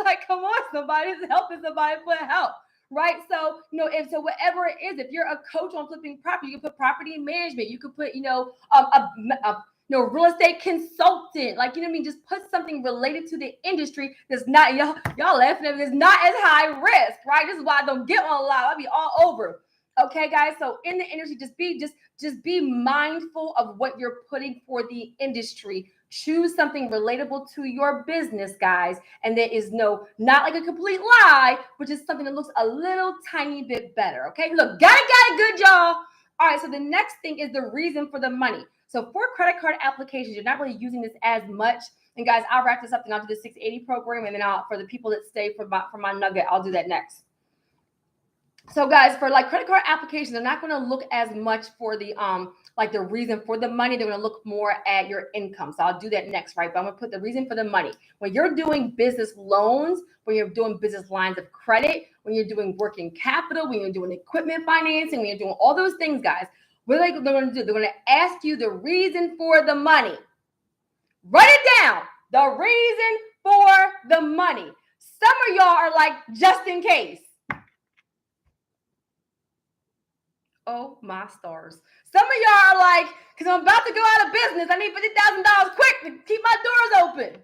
Like, come on, somebody! It's helping somebody put help. Right. So, whatever it is, if you're a coach on flipping property, you can put property management. You could put, real estate consultant. Like, just put something related to the industry that's not, y'all laughing at it, it's not as high risk, right? This is why I don't get on a lot. I'll be all over. Okay, guys. So in the industry, just be mindful of what you're putting for the industry. Choose something relatable to your business, guys. And there is not like a complete lie, but just something that looks a little tiny bit better. Okay, look, got it good, y'all. All right, so the next thing is the reason for the money. So for credit card applications, you're not really using this as much. And guys, I'll wrap this up and I'll do the 680 program. And then for the people that stay for my nugget, I'll do that next. So guys, for like credit card applications, they're not going to look as much for the the reason for the money. They're going to look more at your income. So I'll do that next, right? But I'm going to put the reason for the money. When you're doing business loans, when you're doing business lines of credit, when you're doing working capital, when you're doing equipment financing, when you're doing all those things, guys, what are they going to do? They're going to ask you the reason for the money. Write it down. The reason for the money. Some of y'all are like, just in case. Oh, my stars. Some of y'all are like, because I'm about to go out of business. I need $50,000 quick to keep my doors open.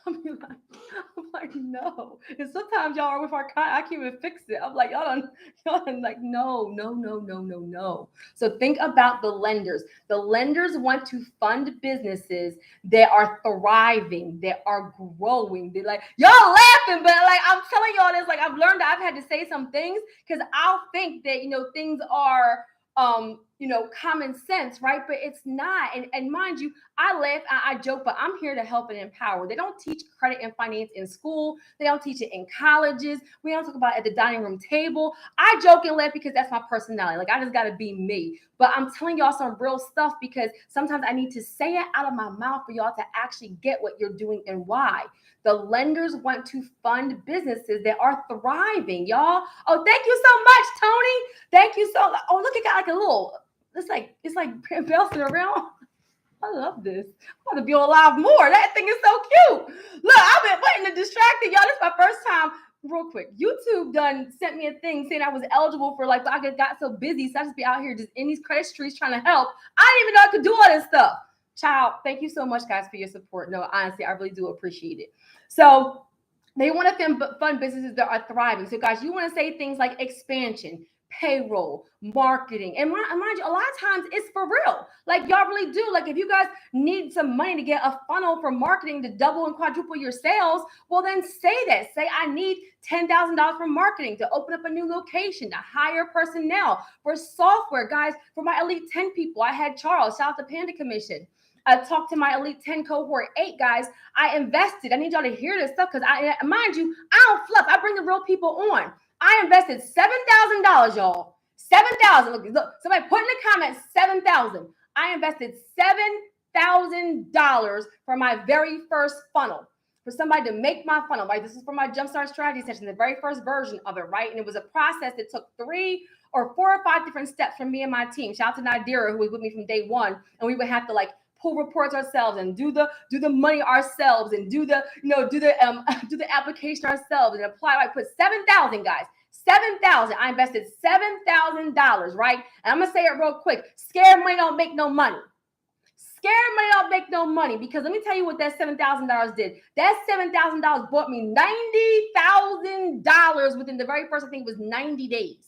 I'm like, no. And sometimes y'all are with our client, I can't even fix it. I'm like, y'all like, no. So think about the lenders. The lenders want to fund businesses that are thriving, that are growing. They're like, y'all laughing, but like, I'm telling y'all this, like, I've learned that I've had to say some things because I'll think that, things are, common sense, right? But it's not. And mind you, I laugh, I joke, but I'm here to help and empower. They don't teach credit and finance in school. They don't teach it in colleges. We don't talk about it at the dining room table. I joke and laugh because that's my personality. Like, I just got to be me. But I'm telling y'all some real stuff because sometimes I need to say it out of my mouth for y'all to actually get what you're doing and why. The lenders want to fund businesses that are thriving, y'all. Oh, thank you so much, Tony. Thank you so much. Oh, look, it got like a little, it's like bouncing around. I love this. I want to be on live more. That thing is so cute. Look, I've been waiting to distract y'all. This is my first time real quick, YouTube done sent me a thing saying I was eligible for, like, I got so busy, so I just be out here just in these credit streets trying to help. I didn't even know I could do all this stuff. Child, thank you so much, guys, for your support. No, honestly, I really do appreciate it. So they want to fund businesses that are thriving. So, guys, you want to say things like expansion, payroll, marketing. And mind you, a lot of times it's for real. Like, y'all really do. Like, if you guys need some money to get a funnel for marketing to double and quadruple your sales, well, then say that. Say, I need $10,000 for marketing, to open up a new location, to hire personnel, for software. Guys, for my Elite 10 people, I had Charles, shout out to Panda Commission. I talked to my Elite 10 cohort 8, guys. I invested. I need y'all to hear this stuff because, mind you, I don't fluff. I bring the real people on. I invested $7,000, y'all. $7,000. Look, somebody put in the comments $7,000. I invested $7,000 for my very first funnel, for somebody to make my funnel, right? This is for my Jumpstart Strategy session, the very first version of it, right? And it was a process that took 3 or 4 or 5 different steps from me and my team. Shout out to Nadira, who was with me from day one. And we would have to, like, pull reports ourselves and do the money ourselves and do the application ourselves and apply. I put 7,000, guys. 7,000. I invested $7,000, right? And I'm gonna say it real quick. Scared money don't make no money. Scared money don't make no money, because let me tell you what that $7,000 did. That $7,000 bought me $90,000 within the very first, I think it was 90 days.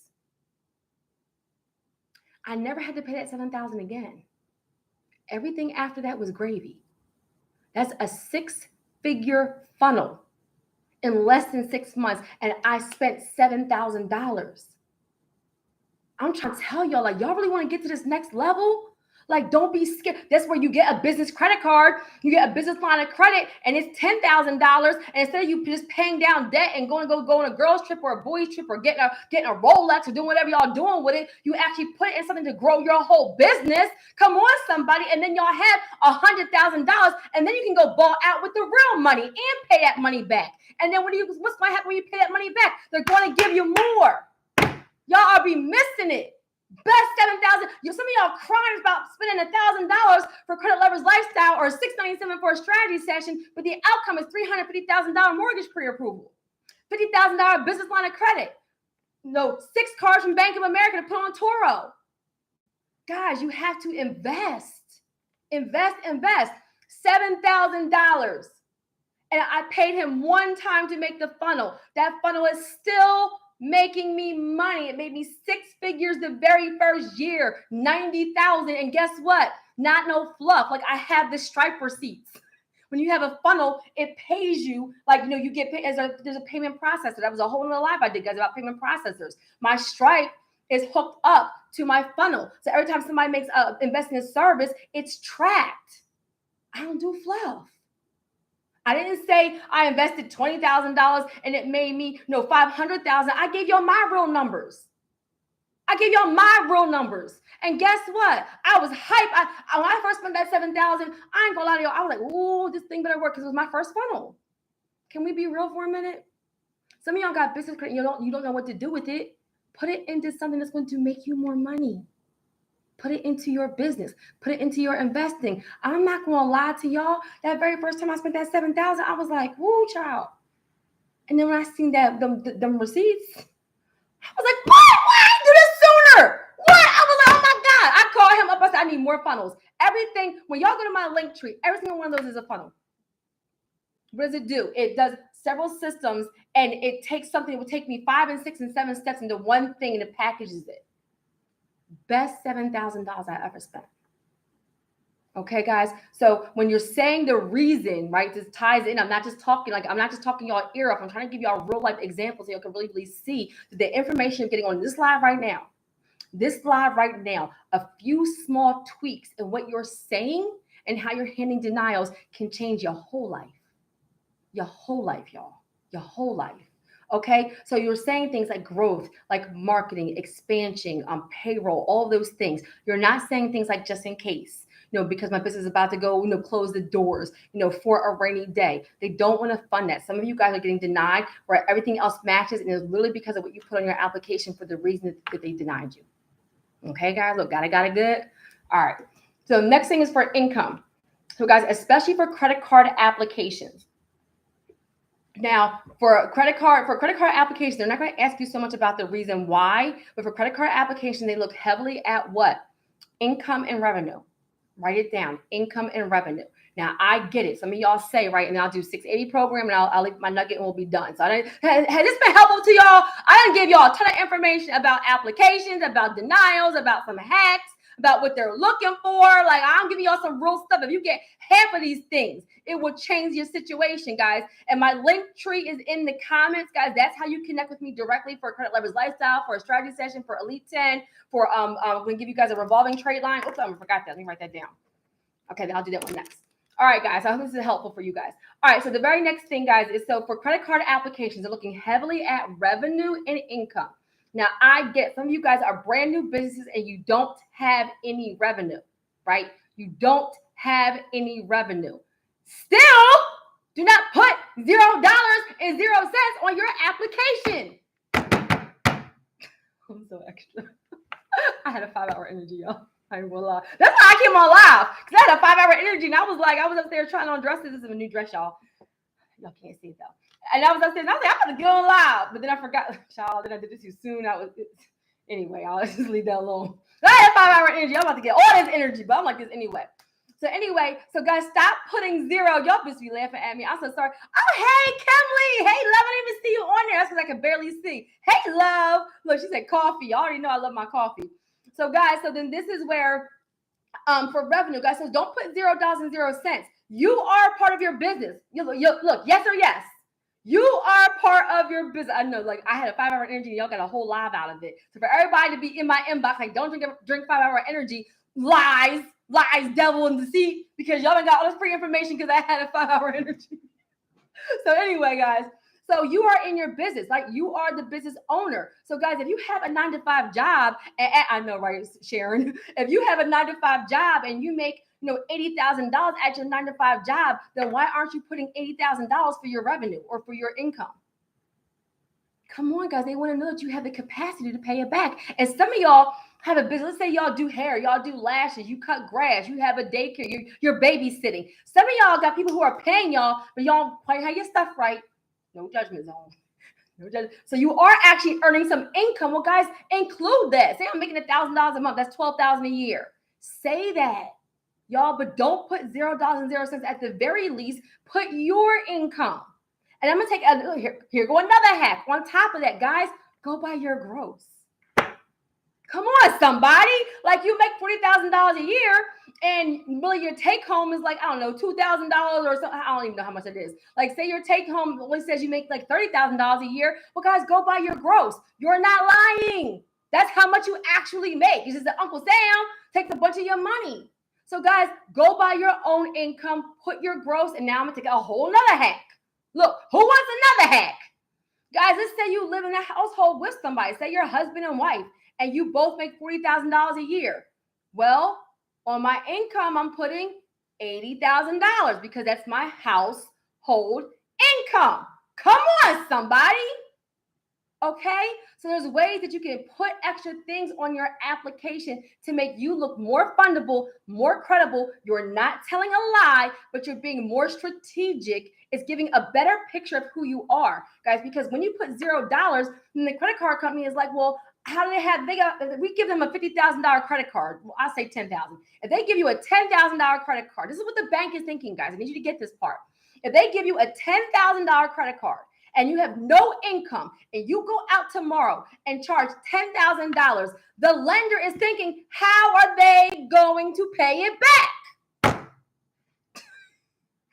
I never had to pay that $7,000 again. Everything after that was gravy. That's a 6-figure funnel in less than 6 months, and I spent $7,000. I'm trying to tell y'all, like, y'all really want to get to this next level? Like, don't be scared. That's where you get a business credit card. You get a business line of credit, and it's $10,000. And instead of you just paying down debt and going on a girls trip or a boys trip or getting a Rolex or doing whatever y'all doing with it, you actually put it in something to grow your whole business. Come on, somebody. And then y'all have $100,000, and then you can go ball out with the real money and pay that money back. And then what's going to happen when you pay that money back? They're going to give you more. Y'all are be missing it. Best $7,000. Some of y'all crying about spending $1,000 for Credit Lovers Lifestyle or $697 for a strategy session, but the outcome is $350,000 mortgage pre-approval, $50,000 business line of credit, 6 cards from Bank of America to put on Toro. Guys, you have to invest. $7,000. And I paid him one time to make the funnel. That funnel is still making me money. It made me 6 figures the very first year, 90,000. And guess what? Not no fluff. Like, I have the Stripe receipts. When you have a funnel, it pays you, like, you get paid there's a payment processor. That was a whole other live I did, guys, about payment processors. My Stripe is hooked up to my funnel. So every time somebody makes invest in a service, it's tracked. I don't do fluff. I didn't say I invested $20,000 and it made me $500,000. I gave y'all my real numbers. And guess what? I was hyped. When I first spent that $7,000, I ain't gonna lie to y'all. I was like, "Ooh, this thing better work," because it was my first funnel. Can we be real for a minute? Some of y'all got business credit. You don't know what to do with it. Put it into something that's going to make you more money. Put it into your business. Put it into your investing. I'm not going to lie to y'all. That very first time I spent that $7,000, I was like, "Woo, child." And then when I seen them receipts, I was like, "Why didn't do this sooner? What?" I was like, "Oh my God." I called him up. I said, "I need more funnels." Everything, when y'all go to my link tree, every single one of those is a funnel. What does it do? It does several systems, and it takes something. It would take me 5 and 6 and 7 steps into one thing, and it packages it. Best $7,000 I ever spent. Okay, guys. So when you're saying the reason, right, this ties in. I'm not just talking y'all ear off. I'm trying to give y'all real life examples so you can really see the information you're getting on this live right now. A few small tweaks in what you're saying and how you're handling denials can change your whole life. Your whole life, y'all. Your whole life. Okay, so you're saying things like growth, like marketing, expansion, payroll, all those things. You're not saying things like just in case, because my business is about to go, close the doors, for a rainy day. They don't want to fund that. Some of you guys are getting denied where everything else matches, and it's literally because of what you put on your application for the reason that they denied you. Okay, guys, look, got it good. All right. So next thing is for income. So guys, especially for credit card applications, Now, for a credit card application, they're not going to ask you so much about the reason why, but for credit card application, they look heavily at what? Income and revenue. Write it down. Income and revenue. Now, I get it. Some of y'all say, right, and I'll do 680 program and I'll leave my nugget and we'll be done. So has this been helpful to y'all? I didn't give y'all a ton of information about applications, about denials, about some hacks, about what they're looking for. Like, I'm giving y'all some real stuff. If you get half of these things, it will change your situation, guys. And my link tree is in the comments, guys. That's how you connect with me directly for Credit Leverage Lifestyle, for a strategy session, for Elite 10, for I'm going to give you guys a revolving trade line. Oops, I forgot that. Let me write that down. Okay, then I'll do that one next. All right, guys, I hope this is helpful for you guys. All right, so the very next thing, guys, is so for credit card applications, they're looking heavily at revenue and income. Now, I get some of you guys are brand new businesses and you don't have any revenue, right? You don't have any revenue. Still, do not put $0 on your application. I'm so extra. I had a 5-hour energy, y'all. I will lie. That's why I came on live, because I had a 5-hour energy, and I was up there trying on dresses. This is a new dress, y'all. Y'all can't see it though. And I was upstairs, and I was like, I'm gonna get on live, but then I forgot, child. Then I did it too soon. Anyway, I'll just leave that alone. I had a 5-hour energy. I'm about to get all this energy, but I'm like this anyway. So guys, stop putting 0. Y'all just be laughing at me. I'm so sorry. Oh, hey, Kimley. Hey, love. I didn't even see you on there. That's because I can barely see. Hey, love. Look, she said coffee. You already know I love my coffee. So guys, so then this is where for revenue, guys, so don't put $0.00. You are part of your business. Look, yes or yes. You are part of your business. I know, like, I had a 5-hour energy. Y'all got a whole live out of it. So for everybody to be in my inbox, like, don't drink 5-hour energy. Lies, devil, and deceit, because y'all done got all this free information because I had a 5-hour energy. So anyway, guys. So you are in your business, like you are the business owner. So guys, if you have a 9-to-5 job, and I know, right, Sharon, if you have a 9-to-5 job and you make, $80,000 at your 9-to-5 job, then why aren't you putting $80,000 for your revenue or for your income? Come on, guys. They want to know that you have the capacity to pay it back. And some of y'all have a business. Let's say y'all do hair, y'all do lashes, you cut grass, you have a daycare, you're babysitting. Some of y'all got people who are paying y'all, but y'all quite have your stuff right. No judgment zone. No judgment. So you are actually earning some income. Well, guys, include that. Say I'm making $1,000 a month. That's $12,000 a year. Say that, y'all, but don't put $0.00 at the very least. Put your income. And I'm gonna take here go another hack. On top of that, guys, go by your gross. Come on, somebody. Like, you make $40,000 a year, and really your take home is like, I don't know, $2,000 or something. I don't even know how much it is. Like, say your take home only says you make like $30,000 a year. Well, guys, go by your gross. You're not lying. That's how much you actually make. It's just that Uncle Sam takes a bunch of your money. So, guys, go by your own income, put your gross, and now I'm gonna take a whole nother hack. Look, who wants another hack? Guys, let's say you live in a household with somebody. Say you're husband and wife, and you both make $40,000 a year. Well, on my income, I'm putting $80,000 because that's my household income. Come on, somebody. Okay? So there's ways that you can put extra things on your application to make you look more fundable, more credible. You're not telling a lie, but you're being more strategic. It's giving a better picture of who you are, guys, because when you put $0, then the credit card company is like, well, how do we give them a $50,000 credit card. Well, I say $10,000. If they give you a $10,000 credit card, this is what the bank is thinking, guys. I need you to get this part. If they give you a $10,000 credit card and you have no income and you go out tomorrow and charge $10,000, the lender is thinking, how are they going to pay it back?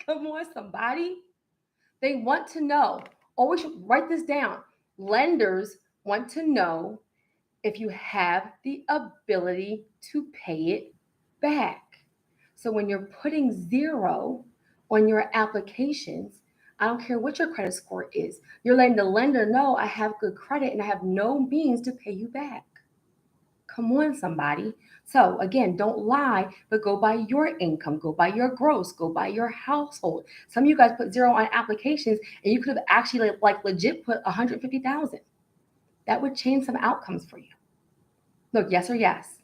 Come on, somebody. They want to know. Always write this down. Lenders want to know if you have the ability to pay it back. So when you're putting 0 on your applications, I don't care what your credit score is, you're letting the lender know I have good credit and I have no means to pay you back. Come on, somebody. So again, don't lie, but go by your income, go by your gross, go by your household. Some of you guys put 0 on applications and you could have actually like legit put 150,000. That would change some outcomes for you. Look, yes or yes.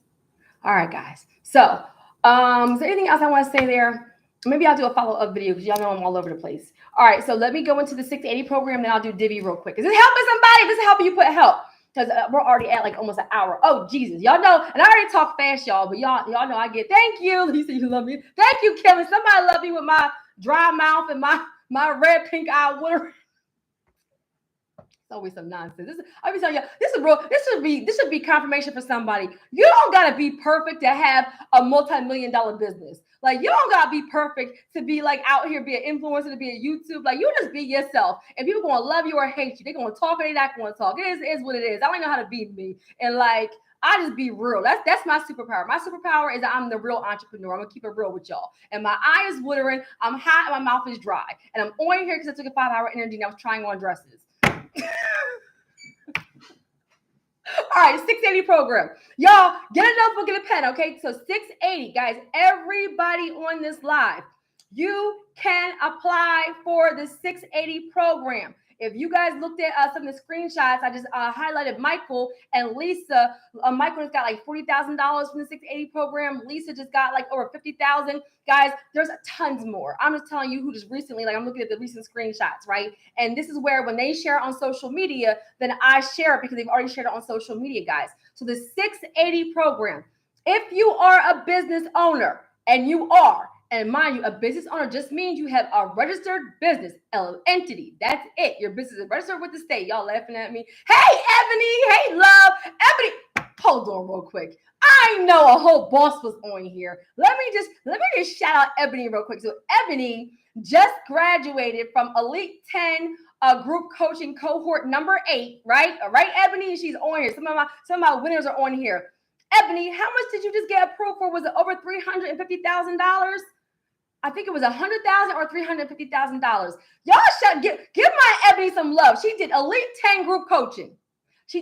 All right, guys. So, is there anything else I want to say there? Maybe I'll do a follow-up video because y'all know I'm all over the place. All right, so let me go into the 680 program, then I'll do Divvy real quick. Is this helping somebody? This is helping you put help. Because we're already at like almost an hour. Oh, Jesus. Y'all know, and I already talk fast, y'all, but y'all know I get, thank you. You say you love me. Thank you, Kelly. Somebody love me with my dry mouth and my red, pink eye, whatever. Always some nonsense. I'll be telling you, this is real. This should be confirmation for somebody. You don't gotta be perfect to have a multi-million-dollar business. Like you don't gotta be perfect to be like out here, be an influencer, to be a YouTube. Like you just be yourself, and people gonna love you or hate you. They're gonna talk or they're not gonna talk. It is what it is. I don't know how to be me, and like I just be real. That's my superpower. My superpower is that I'm the real entrepreneur. I'm gonna keep it real with y'all. And my eye is watering. I'm hot and my mouth is dry, and I'm on here because I took a 5-hour energy and I was trying on dresses. All right, 680 program. Y'all, get a notebook and a pen, okay? So 680, guys, everybody on this live, you can apply for the 680 program. If you guys looked at some of the screenshots, I just highlighted Michael and Lisa. Michael just got like $40,000 from the 680 program. Lisa just got like over $50,000. Guys, there's tons more. I'm just telling you who just recently, like I'm looking at the recent screenshots, right? And this is where when they share it on social media, then I share it because they've already shared it on social media, guys. So the 680 program, if you are a business owner, and you are, and mind you, a business owner just means you have a registered business entity. That's it. Your business is registered with the state. Y'all laughing at me. Hey, Ebony. Hey, love. Ebony, hold on real quick. I know a whole boss was on here. Let me just shout out Ebony real quick. So Ebony just graduated from Elite 10 group coaching cohort number 8, right? All right, Ebony, she's on here. Some of my winners are on here. Ebony, how much did you just get approved for? Was it over $350,000? I think it was $100,000 or $350,000. Y'all give my Ebony some love. She did Elite 10 group coaching. The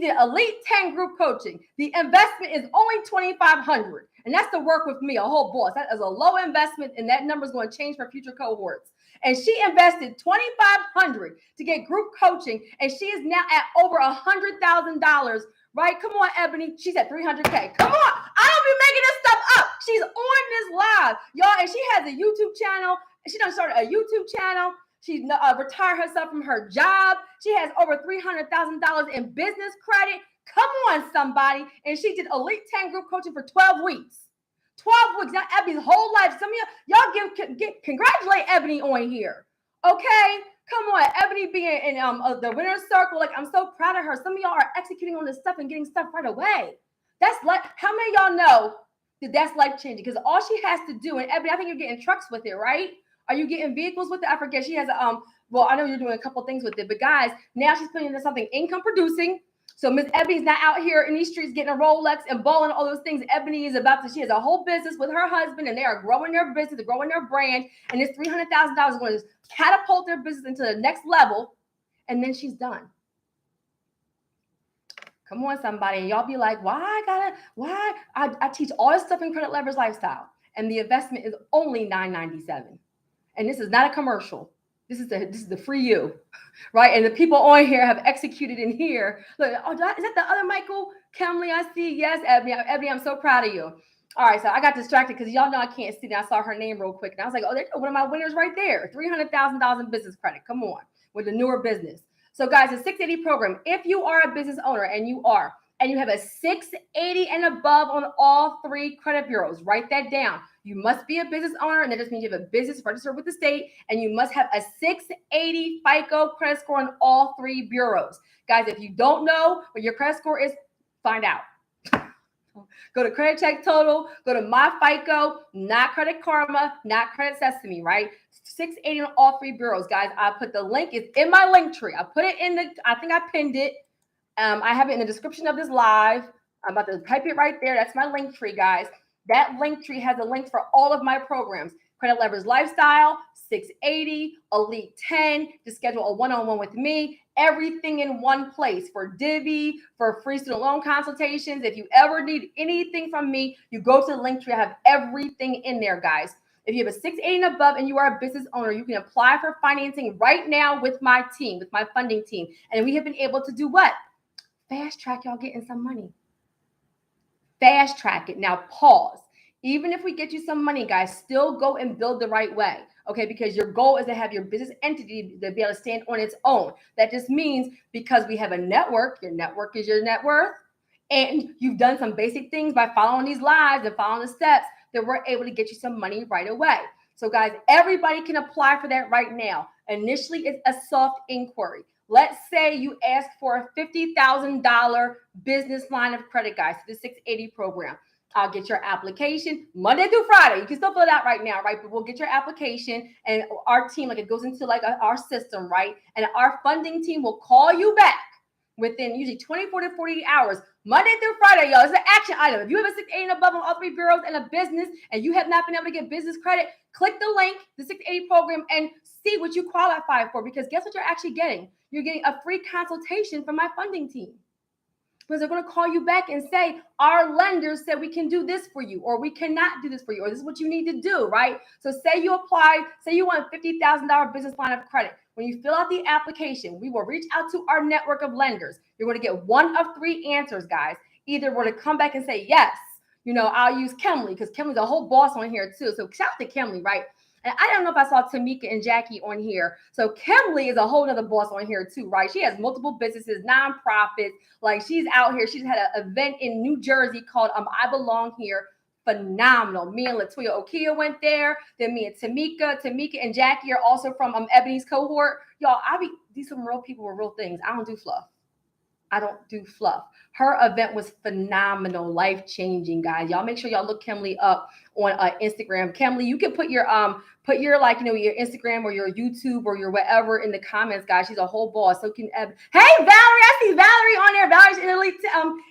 investment is only $2,500, and that's to work with me, a whole boss. That is a low investment, and that number is going to change for future cohorts. And she invested $2,500 to get group coaching, and she is now at over $100,000. Right? Come on, Ebony. She's at 300K. Come on. I don't be making this stuff up. She's on this live, y'all, and she has a YouTube channel. She done started a YouTube channel. She retired herself from her job. She has over $300,000 in business credit. Come on, somebody. And she did Elite 10 group coaching for 12 weeks. 12 weeks. Now, Ebony's whole life. Some of y'all congratulate Ebony on here. Okay? Come on, Ebony being in the winner's circle. Like, I'm so proud of her. Some of y'all are executing on this stuff and getting stuff right away. That's like, how many of y'all know that that's life-changing? Because all she has to do, and Ebony, I think you're getting trucks with it, right? Are you getting vehicles with it? I forget. She has well, I know you're doing a couple things with it, but guys, now she's putting into something income producing. So Miss Ebony's not out here in these streets getting a Rolex and balling, all those things. Ebony is she has a whole business with her husband, and they are growing their business, growing their brand. And this $300,000 is going to catapult their business into the next level. And then she's done. Come on, somebody. And y'all be like, why I teach all this stuff in Credit Leverage Lifestyle, and the investment is only $997. And this is not a commercial. This is the free you, right? And the people on here have executed in here. Look, is that the other Michael Kemley I see? Yes, Ebony, I'm so proud of you. All right, so I got distracted because y'all know I can't see. And I saw her name real quick, and I was like, oh, there's one of my winners right there. $300,000 in business credit. Come on, with a newer business. So, guys, the 680 program. If you are a business owner, and you have a 680 and above on all 3 credit bureaus, write that down. You must be a business owner, and that just means you have a business registered with the state, and you must have a 680 FICO credit score on all 3 bureaus. Guys, if you don't know what your credit score is, find out. Go to Credit Check Total, go to My FICO, not Credit Karma, not Credit Sesame, right? 680 on all 3 bureaus, guys. I put the link, it's in my link tree. I put it I think I pinned it. I have it in the description of this live. I'm about to type it right there. That's my link tree, guys. That link tree has a link for all of my programs. Credit Leverage Lifestyle, 680, Elite 10, to schedule a one-on-one with me. Everything in one place for Divvy, for free student loan consultations. If you ever need anything from me, you go to the link tree. I have everything in there, guys. If you have a 680 and above and you are a business owner, you can apply for financing right now with my team, with my funding team. And we have been able to do what? Fast track y'all getting some money. Fast track it. Now pause. Even if we get you some money, guys, still go and build the right way. Okay, because your goal is to have your business entity to be able to stand on its own. That just means because we have a network, your network is your net worth, and you've done some basic things by following these lives and following the steps, that we're able to get you some money right away. So, guys, everybody can apply for that right now. Initially, it's a soft inquiry. Let's say you ask for a $50,000 business line of credit, guys, to the 680 program. I'll get your application Monday through Friday. You can still fill it out right now, right? But we'll get your application, and our team, like, it goes into like our system, right? And our funding team will call you back within usually 24 to 48 hours, Monday through Friday, y'all. It's an action item. If you have a 680 and above on all three bureaus and a business, and you have not been able to get business credit, click the link, the 680 program, and see what you qualify for. Because guess what you're actually getting? You're getting a free consultation from my funding team. Because they're going to call you back and say, our lenders said we can do this for you, or we cannot do this for you, or this is what you need to do, right? So say you apply, say you want a $50,000 business line of credit. When you fill out the application, we will reach out to our network of lenders. You're going to get one of three answers, guys. Either we're to come back and say, yes, I'll use Kimley, because Kimley's a whole boss on here too. So shout out to Kimley, right? And I don't know if I saw Tamika and Jackie on here. So Kimley is a whole nother boss on here too, right? She has multiple businesses, nonprofits. Like, she's out here. She's had an event in New Jersey called I Belong Here. Phenomenal. Me and Latoya Okia went there. Then me and Tamika and Jackie are also from Ebony's cohort. Y'all, these some real people with real things. I don't do fluff. Her event was phenomenal, life-changing, guys. Y'all make sure y'all look Kimley up on Instagram. Kimley, you can put your your Instagram or your YouTube or your whatever in the comments, guys. She's a whole boss. So hey, Valerie, I see Valerie on there. Valerie's in Elite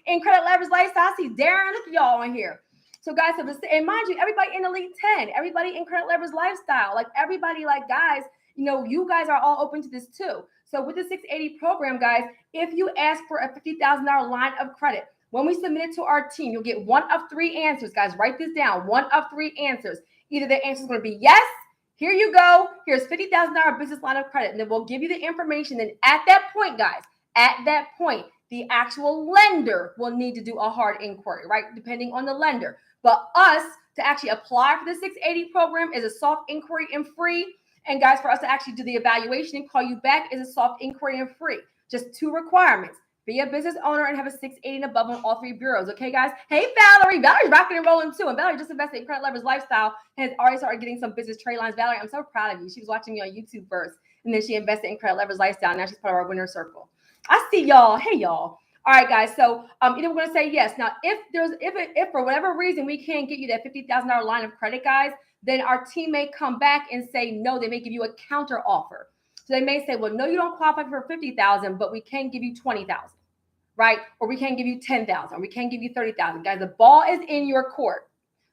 in Credit Leverage Lifestyle. I see Darren. Look at y'all on here. So, guys, and mind you, everybody in Elite 10, everybody in Credit Leverage Lifestyle, like everybody, like, guys, you guys are all open to this too. So with the 680 program, guys, if you ask for a $50,000 line of credit, when we submit it to our team, you'll get one of three answers, guys. Write this down. One of three answers. Either the answer is going to be yes, here you go, here's $50,000 business line of credit, and then we'll give you the information. Then at that point, guys, the actual lender will need to do a hard inquiry, right? Depending on the lender. But us to actually apply for the 680 program is a soft inquiry and free. And guys, for us to actually do the evaluation and call you back is a soft inquiry and free. Just two requirements. Be a business owner and have a 680 and above on all three bureaus. Okay, guys? Hey, Valerie. Valerie's rocking and rolling too. And Valerie just invested in Credit Leverage Lifestyle and has already started getting some business trade lines. Valerie, I'm so proud of you. She was watching me on YouTube first, and then she invested in Credit Leverage Lifestyle. Now she's part of our winner circle. I see y'all. Hey, y'all. All right, guys. So either we're going to say yes. Now, if for whatever reason we can't get you that $50,000 line of credit, guys, then our team may come back and say no. They may give you a counter offer. So they may say, well, no, you don't qualify for $50,000, but we can give you $20,000, right? Or we can give you $10,000. Or we can give you $30,000. Guys, the ball is in your court.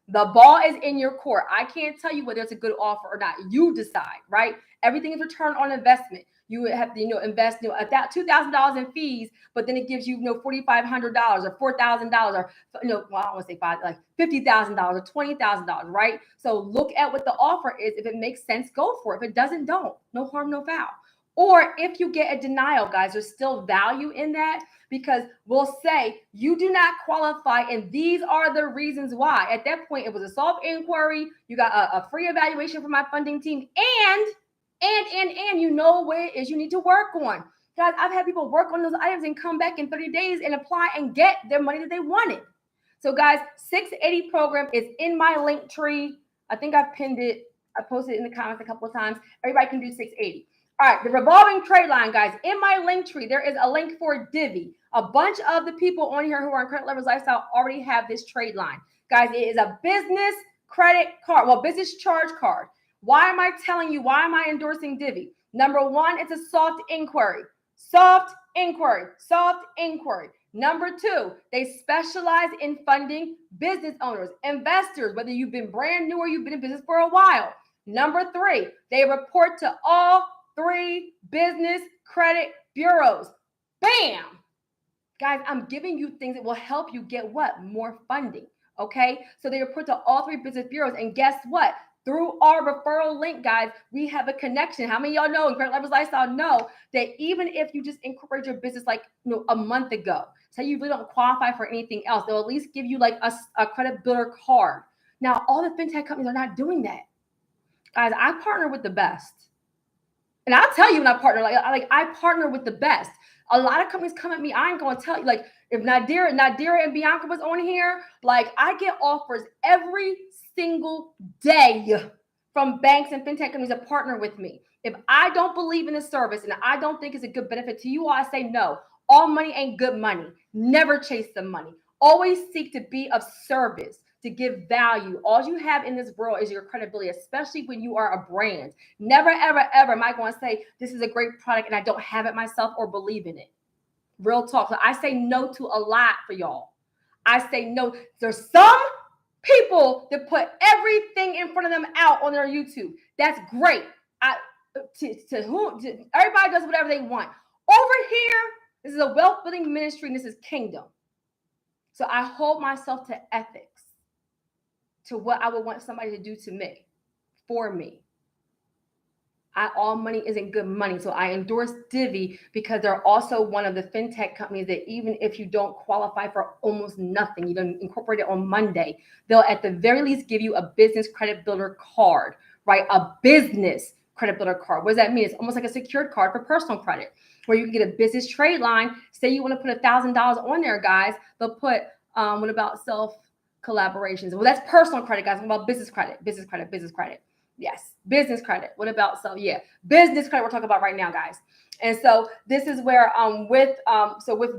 The ball is in your court. I can't tell you whether it's a good offer or not. You decide, right? Everything is return on investment. You would have to, invest, $2,000 in fees, but then it gives you, $4,500 or $4,000 or, I don't want to say like $50,000 or $20,000, right? So look at what the offer is. If it makes sense, go for it. If it doesn't, don't. No harm, no foul. Or if you get a denial, guys, there's still value in that, because we'll say you do not qualify and these are the reasons why. At that point, it was a soft inquiry. You got a free evaluation from my funding team, and you know where it is you need to work on. Guys, I've had people work on those items and come back in 30 days and apply and get their money that they wanted. So, guys, 680 program is in my link tree. I think I've pinned it. I posted it in the comments a couple of times. Everybody can do 680. All right, the revolving trade line, guys. In my link tree, there is a link for Divvy. A bunch of the people on here who are in Credit Leverage Lifestyle already have this trade line. Guys, it is a business credit card, business charge card. Why am I telling you? Why am I endorsing Divvy? Number one, it's a soft inquiry. Soft inquiry. Number two, they specialize in funding business owners, investors, whether you've been brand new or you've been in business for a while. Number three, they report to all three business credit bureaus. Bam! Guys, I'm giving you things that will help you get what? More funding. Okay? So they report to all three business bureaus. And guess what? Through our referral link, guys, we have a connection. How many of y'all know in Credit Leverage Lifestyle know that even if you just incorporate your business like a month ago, say you really don't qualify for anything else, they'll at least give you like a credit builder card Now, all the fintech companies are not doing that. Guys, I partner with the best. And I'll tell you when I partner, I partner with the best. A lot of companies come at me. I ain't gonna tell you, like, if Nadira and Bianca was on here, like, I get offers every single day from banks and fintech companies that partner with me. If I don't believe in the service and I don't think it's a good benefit to you all, I say no. All money ain't good money. Never chase the money. Always seek to be of service, to give value. All you have in this world is your credibility, especially when you are a brand. Never, ever, ever am I going to say this is a great product and I don't have it myself or believe in it. Real talk. So I say no to a lot for y'all. I say no. There's some people that put everything in front of them out on their YouTube. That's great. Everybody does whatever they want. Over here, this is a wealth building ministry and this is kingdom. So I hold myself to ethics, to what I would want somebody to do to me, for me. All money isn't good money. So I endorse Divvy because they're also one of the fintech companies that even if you don't qualify for almost nothing, you don't incorporate it on Monday, they'll at the very least give you a business credit builder card, right? A business credit builder card. What does that mean? It's almost like a secured card for personal credit where you can get a business trade line. Say you want to put $1,000 on there, guys. They'll put, what about self collaborations? Well, that's personal credit, guys. What about business credit? Business credit. Yes, business credit. What about business credit we're talking about right now, guys. And so this is where with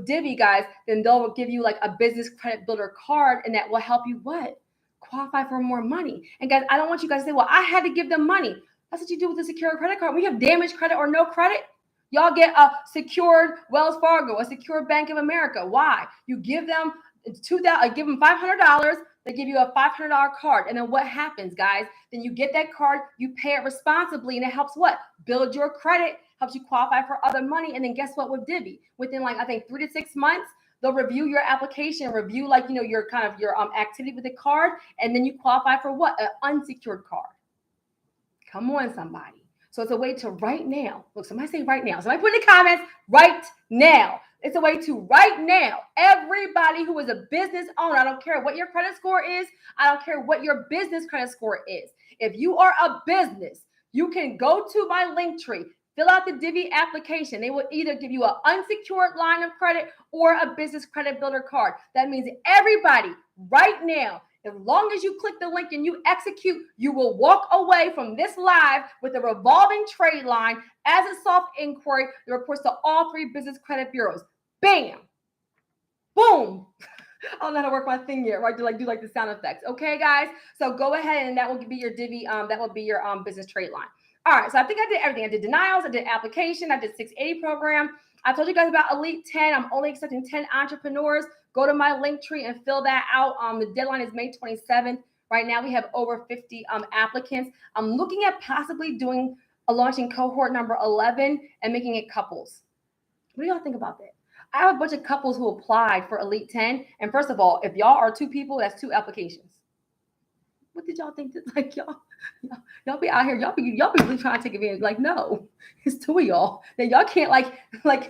Divvy, guys, then they'll give you like a business credit builder card, and that will help you qualify for more money. And guys, I don't want you guys to say, well, I had to give them money. That's what you do with a secured credit card. When you have damaged credit or no credit, y'all get a secured Wells Fargo, a secured Bank of America. Why? You give them give them $500. They give you a $500 card. And then what happens, guys? Then you get that card, you pay it responsibly, and it helps what? Build your credit, helps you qualify for other money. And then guess what with Divvy? Within I think 3 to 6 months, they'll review your application, review your activity with the card, and then you qualify for what? An unsecured card. Come on, somebody. So it's a way to right now. Look, somebody say right now. Somebody put in the comments, right now. It's a way to right now, everybody who is a business owner, I don't care what your credit score is. I don't care what your business credit score is. If you are a business, you can go to my link tree, fill out the Divvy application. They will either give you an unsecured line of credit or a business credit builder card. That means everybody right now, as long as you click the link and you execute, you will walk away from this live with a revolving trade line as a soft inquiry that reports to all 3 business credit bureaus. Bam. Boom. I don't know how to work my thing yet, right? Do the sound effects. Okay, guys? So go ahead and that will be your Divvy. That will be your business trade line. All right. So I think I did everything. I did denials. I did application. I did 680 program. I told you guys about Elite 10. I'm only accepting 10 entrepreneurs. Go to my link tree and fill that out. The deadline is May 27th. Right now we have over 50 applicants. I'm looking at possibly launching cohort number 11 and making it couples. What do y'all think about that? I have a bunch of couples who applied for Elite 10. And first of all, if y'all are 2 people, that's 2 applications. What did y'all think? Y'all be out here, y'all be really trying to take advantage. Like, no, it's 2 of y'all. Then y'all can't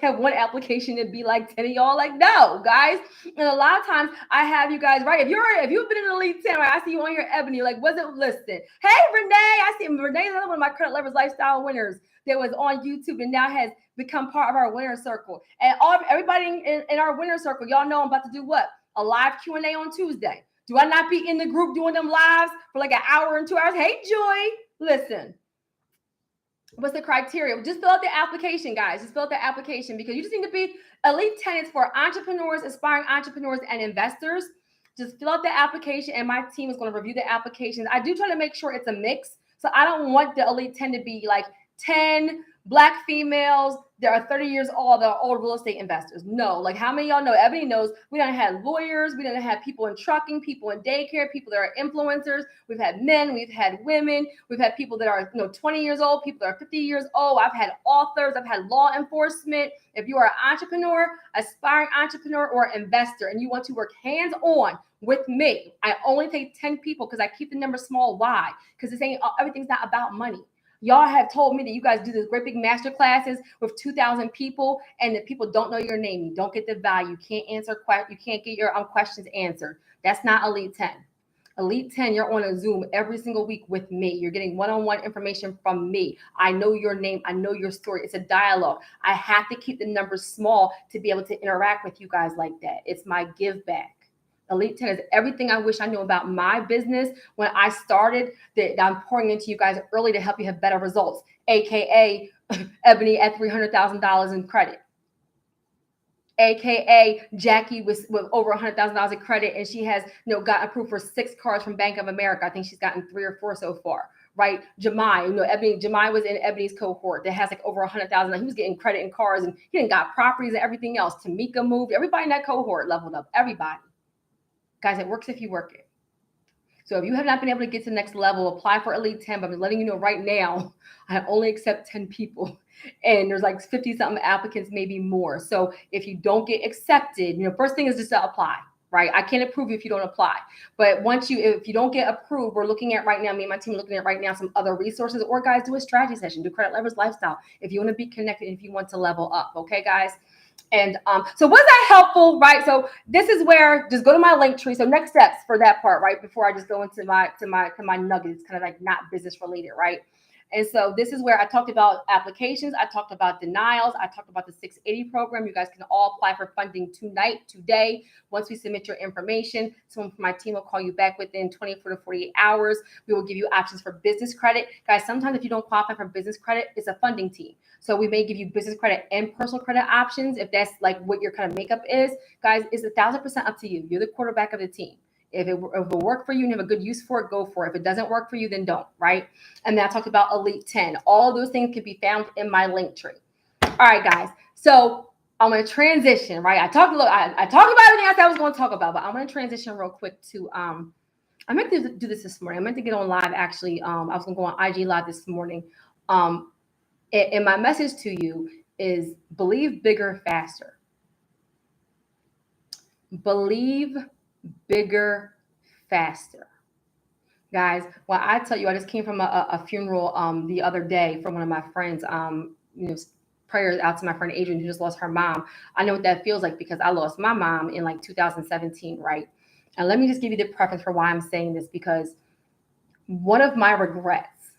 have 1 application and be like 10 of y'all. Like, no, guys. And a lot of times I have you guys, right? If you've been in Elite 10, right? I see you on here, Ebony, wasn't listed. Hey, Renee, I see Renee's another one of my credit leverage lifestyle winners that was on YouTube and now has become part of our winner circle. And everybody in our winner circle, y'all know I'm about to do what? A live Q&A on Tuesday. Do I not be in the group doing them lives for an hour and 2 hours? Hey, Joy, listen. What's the criteria? Just fill out the application, guys. Just fill out the application because you just need to be Elite 10 is for entrepreneurs, aspiring entrepreneurs, and investors. Just fill out the application, and my team is going to review the applications. I do try to make sure it's a mix. So I don't want the Elite 10 to be 10 Black females that are 30 years old that are old real estate investors. No, how many of y'all know? Ebony knows we done had lawyers, we done had people in trucking, people in daycare, people that are influencers. We've had men, we've had women, we've had people that are 20 years old, people that are 50 years old. I've had authors, I've had law enforcement. If you are an entrepreneur, aspiring entrepreneur, or investor, and you want to work hands-on with me, I only take 10 people because I keep the number small. Why? Because everything's not about money. Y'all have told me that you guys do this great big master classes with 2,000 people and that people don't know your name. You don't get the value. You can't answer questions. You can't get your questions answered. That's not Elite 10. Elite 10, you're on a Zoom every single week with me. You're getting one-on-one information from me. I know your name. I know your story. It's a dialogue. I have to keep the numbers small to be able to interact with you guys like that. It's my give back. Elite 10 is everything I wish I knew about my business when I started that I'm pouring into you guys early to help you have better results, AKA Ebony at $300,000 in credit. AKA Jackie with over $100,000 in credit, and she has got approved for 6 cars from Bank of America. I think she's gotten 3 or 4 so far, right? Jemai, Jemai was in Ebony's cohort that has like over 100,000. He was getting credit in cars, and he didn't got properties and everything else. Tamika moved. Everybody in that cohort leveled up. Everybody, guys, it works if you work it. So if you have not been able to get to the next level, apply for Elite 10. But I'm letting you know right now, I only accept 10 people. And there's like 50-something applicants, maybe more. So if you don't get accepted, first thing is just to apply, right? I can't approve you if you don't apply. But if you don't get approved, we're looking at right now, me and my team are looking at right now some other resources, or guys, do a strategy session, do credit leverage lifestyle. If you want to be connected, if you want to level up, okay, guys? And so was that helpful, right? So this is where, just go to my link tree. So next steps for that part, right? Before I just go into my nuggets, kind of like not business related, right? And so this is where I talked about applications. I talked about denials. I talked about the 680 program. You guys can all apply for funding today. Once we submit your information, someone from my team will call you back within 24 to 48 hours. We will give you options for business credit. Guys, sometimes if you don't qualify for business credit, it's a funding team. So we may give you business credit and personal credit options if that's like what your kind of makeup is. Guys, it's 1,000% up to you. You're the quarterback of the team. If it work for you and you have a good use for it, go for it. If it doesn't work for you, then don't, right? And then I talked about Elite 10. All those things can be found in my link tree. All right, guys. So I'm going to transition, right? I talked about everything else I was going to talk about, but I'm going to transition real quick to, I meant to do this morning. I meant to get on live, actually. I was going to go on IG Live this morning. And my message to you is believe bigger, faster. Believe bigger, faster. Guys, well, I tell you, I just came from a funeral the other day from one of my friends. Prayers out to my friend Adrian, who just lost her mom. I know what that feels like because I lost my mom in like 2017, right? And let me just give you the preface for why I'm saying this, because one of my regrets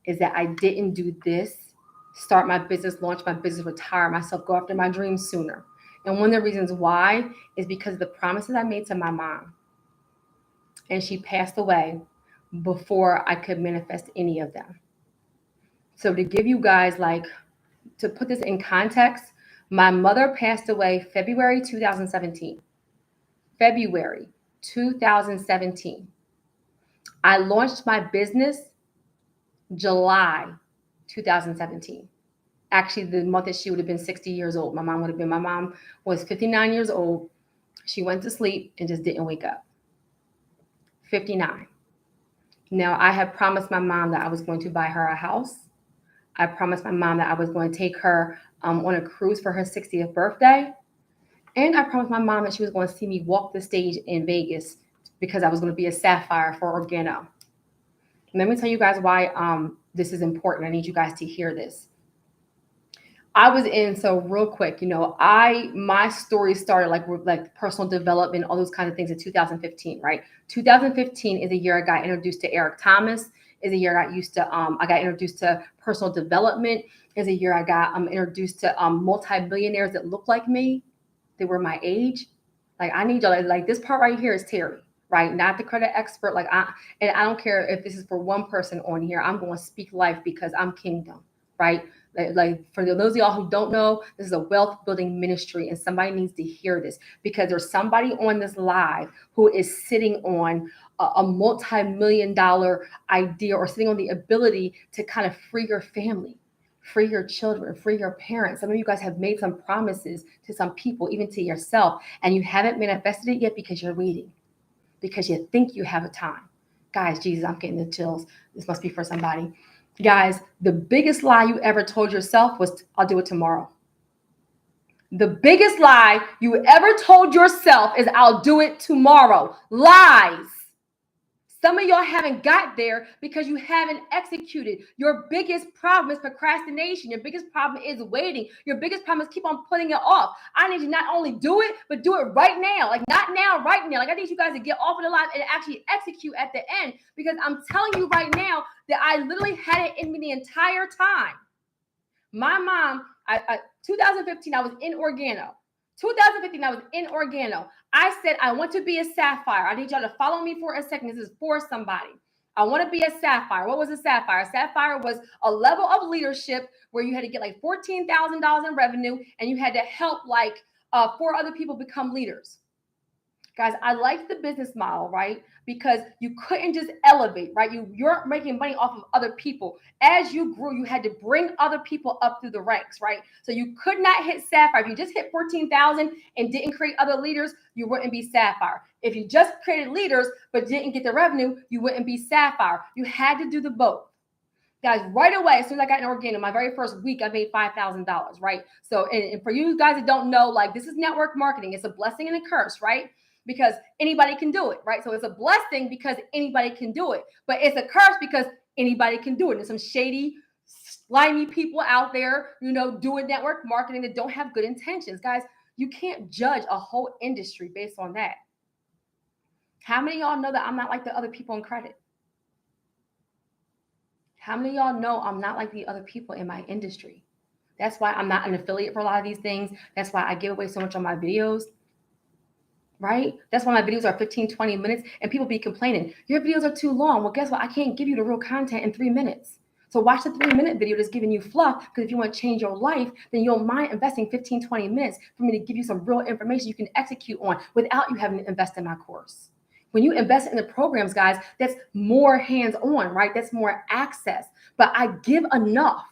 is that I didn't do this, start my business, launch my business, retire myself, go after my dreams sooner. And one of the reasons why is because of the promises I made to my mom. And she passed away before I could manifest any of them. So to give you guys, to put this in context, my mother passed away February 2017. February 2017. I launched my business July 2017. Actually, the month that she would have been 60 years old. My mom was 59 years old. She went to sleep and just didn't wake up. 59. Now, I had promised my mom that I was going to buy her a house. I promised my mom that I was going to take her on a cruise for her 60th birthday. And I promised my mom that she was going to see me walk the stage in Vegas because I was going to be a sapphire for Organo. Let me tell you guys why this is important. I need you guys to hear this. So real quick, my story started like personal development, all those kinds of things in 2015, right? 2015 is a year I got introduced to Eric Thomas, is a year I got introduced to personal development, is a year I got introduced to multi-billionaires that look like me. They were my age. Like, I need y'all, like this part right here is Terry, right? Not the credit expert. And I don't care if this is for one person on here, I'm going to speak life because I'm kingdom, right? Like for those of y'all who don't know, this is a wealth building ministry, and somebody needs to hear this because there's somebody on this live who is sitting on a multi-million-dollar idea, or sitting on the ability to kind of free your family, free your children, free your parents. Some of you guys have made some promises to some people, even to yourself, and you haven't manifested it yet because you're waiting, because you think you have a time. Guys, Jesus, I'm getting the chills. This must be for somebody. Guys, the biggest lie you ever told yourself was, I'll do it tomorrow. The biggest lie you ever told yourself is, I'll do it tomorrow. Lies. Some of y'all haven't got there because you haven't executed. Your biggest problem is procrastination. Your biggest problem is waiting. Your biggest problem is keep on putting it off. I need you not only do it, but do it right now. Like not now, right now. Like I need you guys to get off of the line and actually execute at the end, because I'm telling you right now that I literally had it in me the entire time. My mom, 2015, I was in Organo. 2015, I was in Organo. I said, I want to be a sapphire. I need y'all to follow me for a second. This is for somebody. I want to be a sapphire. What was a sapphire? A sapphire was a level of leadership where you had to get like $14,000 in revenue and you had to help like 4 other people become leaders. Guys, I liked the business model, right? Because you couldn't just elevate, right? You're making money off of other people. As you grew, you had to bring other people up through the ranks, right? So you could not hit sapphire. If you just hit 14,000 and didn't create other leaders, you wouldn't be sapphire. If you just created leaders but didn't get the revenue, you wouldn't be sapphire. You had to do the both. Guys, right away, as soon as I got in Organo, my very first week, I made $5,000, right? So, and for you guys that don't know, like this is network marketing. It's a blessing and a curse, right? Because anybody can do it, right? So it's a blessing because anybody can do it, but it's a curse because anybody can do it. There's some shady, slimy people out there, doing network marketing that don't have good intentions. Guys, you can't judge a whole industry based on that. How many of y'all know that I'm not like the other people in credit? How many of y'all know I'm not like the other people in my industry? That's why I'm not an affiliate for a lot of these things. That's why I give away so much on my videos. Right? That's why my videos are 15, 20 minutes and people be complaining, your videos are too long. Well, guess what? I can't give you the real content in 3 minutes. So watch the 3-minute video that's giving you fluff, because if you want to change your life, then you don't mind investing 15, 20 minutes for me to give you some real information you can execute on without you having to invest in my course. When you invest in the programs, guys, that's more hands-on, right? That's more access. But I give enough.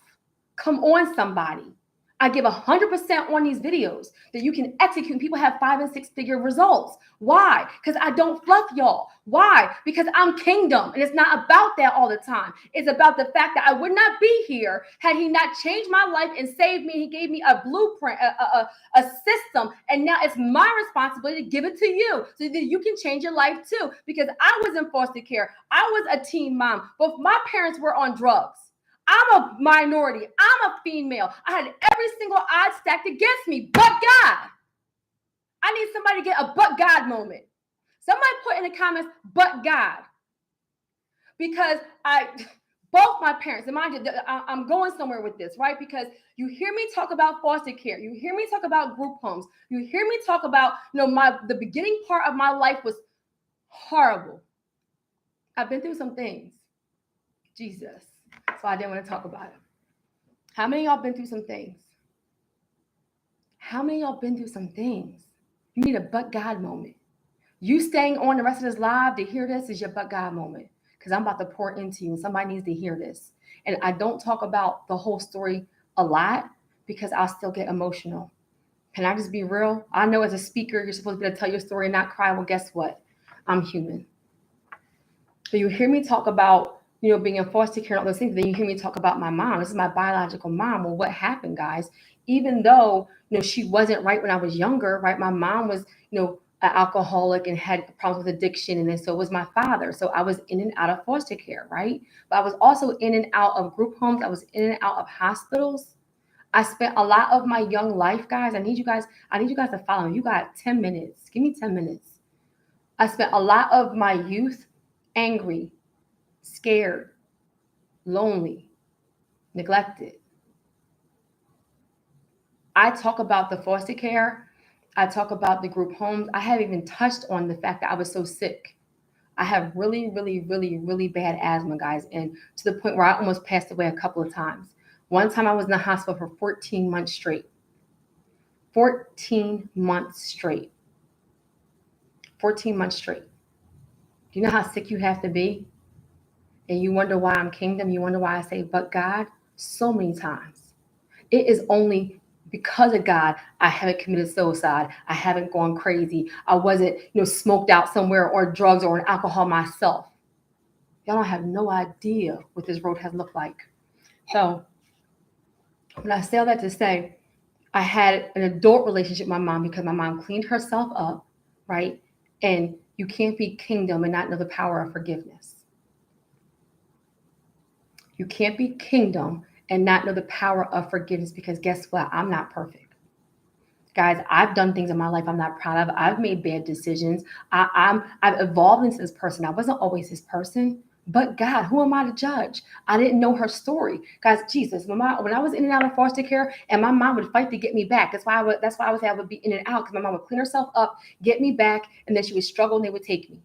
Come on, somebody. I give 100% on these videos that you can execute and people have 5- and 6-figure results. Why? Because I don't fluff y'all. Why? Because I'm kingdom, and it's not about that all the time. It's about the fact that I would not be here had he not changed my life and saved me. He gave me a blueprint, a system, and now it's my responsibility to give it to you so that you can change your life too. Because I was in foster care. I was a teen mom. Both my parents were on drugs. I'm a minority. I'm a female. I had every single odd stacked against me, but God. I need somebody to get a but God moment. Somebody put in the comments, but God. Because both my parents, and mind you, I'm going somewhere with this, right? Because you hear me talk about foster care. You hear me talk about group homes. You hear me talk about, the beginning part of my life was horrible. I've been through some things. Jesus. So I didn't want to talk about it. How many of y'all been through some things? How many of y'all been through some things? You need a but God moment. You staying on the rest of this live to hear this is your but God moment, because I'm about to pour into you and somebody needs to hear this. And I don't talk about the whole story a lot because I'll still get emotional. Can I just be real? I know as a speaker, you're supposed to be able to tell your story and not cry. Well, guess what? I'm human. So you hear me talk about being in foster care and all those things. Then you hear me talk about my mom. This is my biological mom. Well, what happened, guys? Even though, she wasn't right when I was younger, right? My mom was, an alcoholic and had problems with addiction. And then so was my father. So I was in and out of foster care, right? But I was also in and out of group homes. I was in and out of hospitals. I spent a lot of my young life, guys. I need you guys to follow me. You got 10 minutes. Give me 10 minutes. I spent a lot of my youth angry, scared, lonely, neglected. I talk about the foster care. I talk about the group homes. I haven't even touched on the fact that I was so sick. I have really, really, really, really bad asthma, guys, and to the point where I almost passed away a couple of times. One time I was in the hospital for 14 months straight. 14 months straight. 14 months straight. Do you know how sick you have to be? And you wonder why I'm kingdom. You wonder why I say, but God, so many times. It is only because of God I haven't committed suicide. I haven't gone crazy. I wasn't, smoked out somewhere or drugs or on alcohol myself. Y'all don't have no idea what this road has looked like. So when I say all that to say, I had an adult relationship with my mom because my mom cleaned herself up, right? And You can't be kingdom and not know the power of forgiveness. You can't be kingdom and not know the power of forgiveness, because guess what? I'm not perfect. Guys, I've done things in my life I'm not proud of. I've made bad decisions. I've evolved into this person. I wasn't always this person. But God, who am I to judge? I didn't know her story. Guys, Jesus, when I was in and out of foster care, and my mom would fight to get me back. That's why I would say I would be in and out, because my mom would clean herself up, get me back, and then she would struggle and they would take me.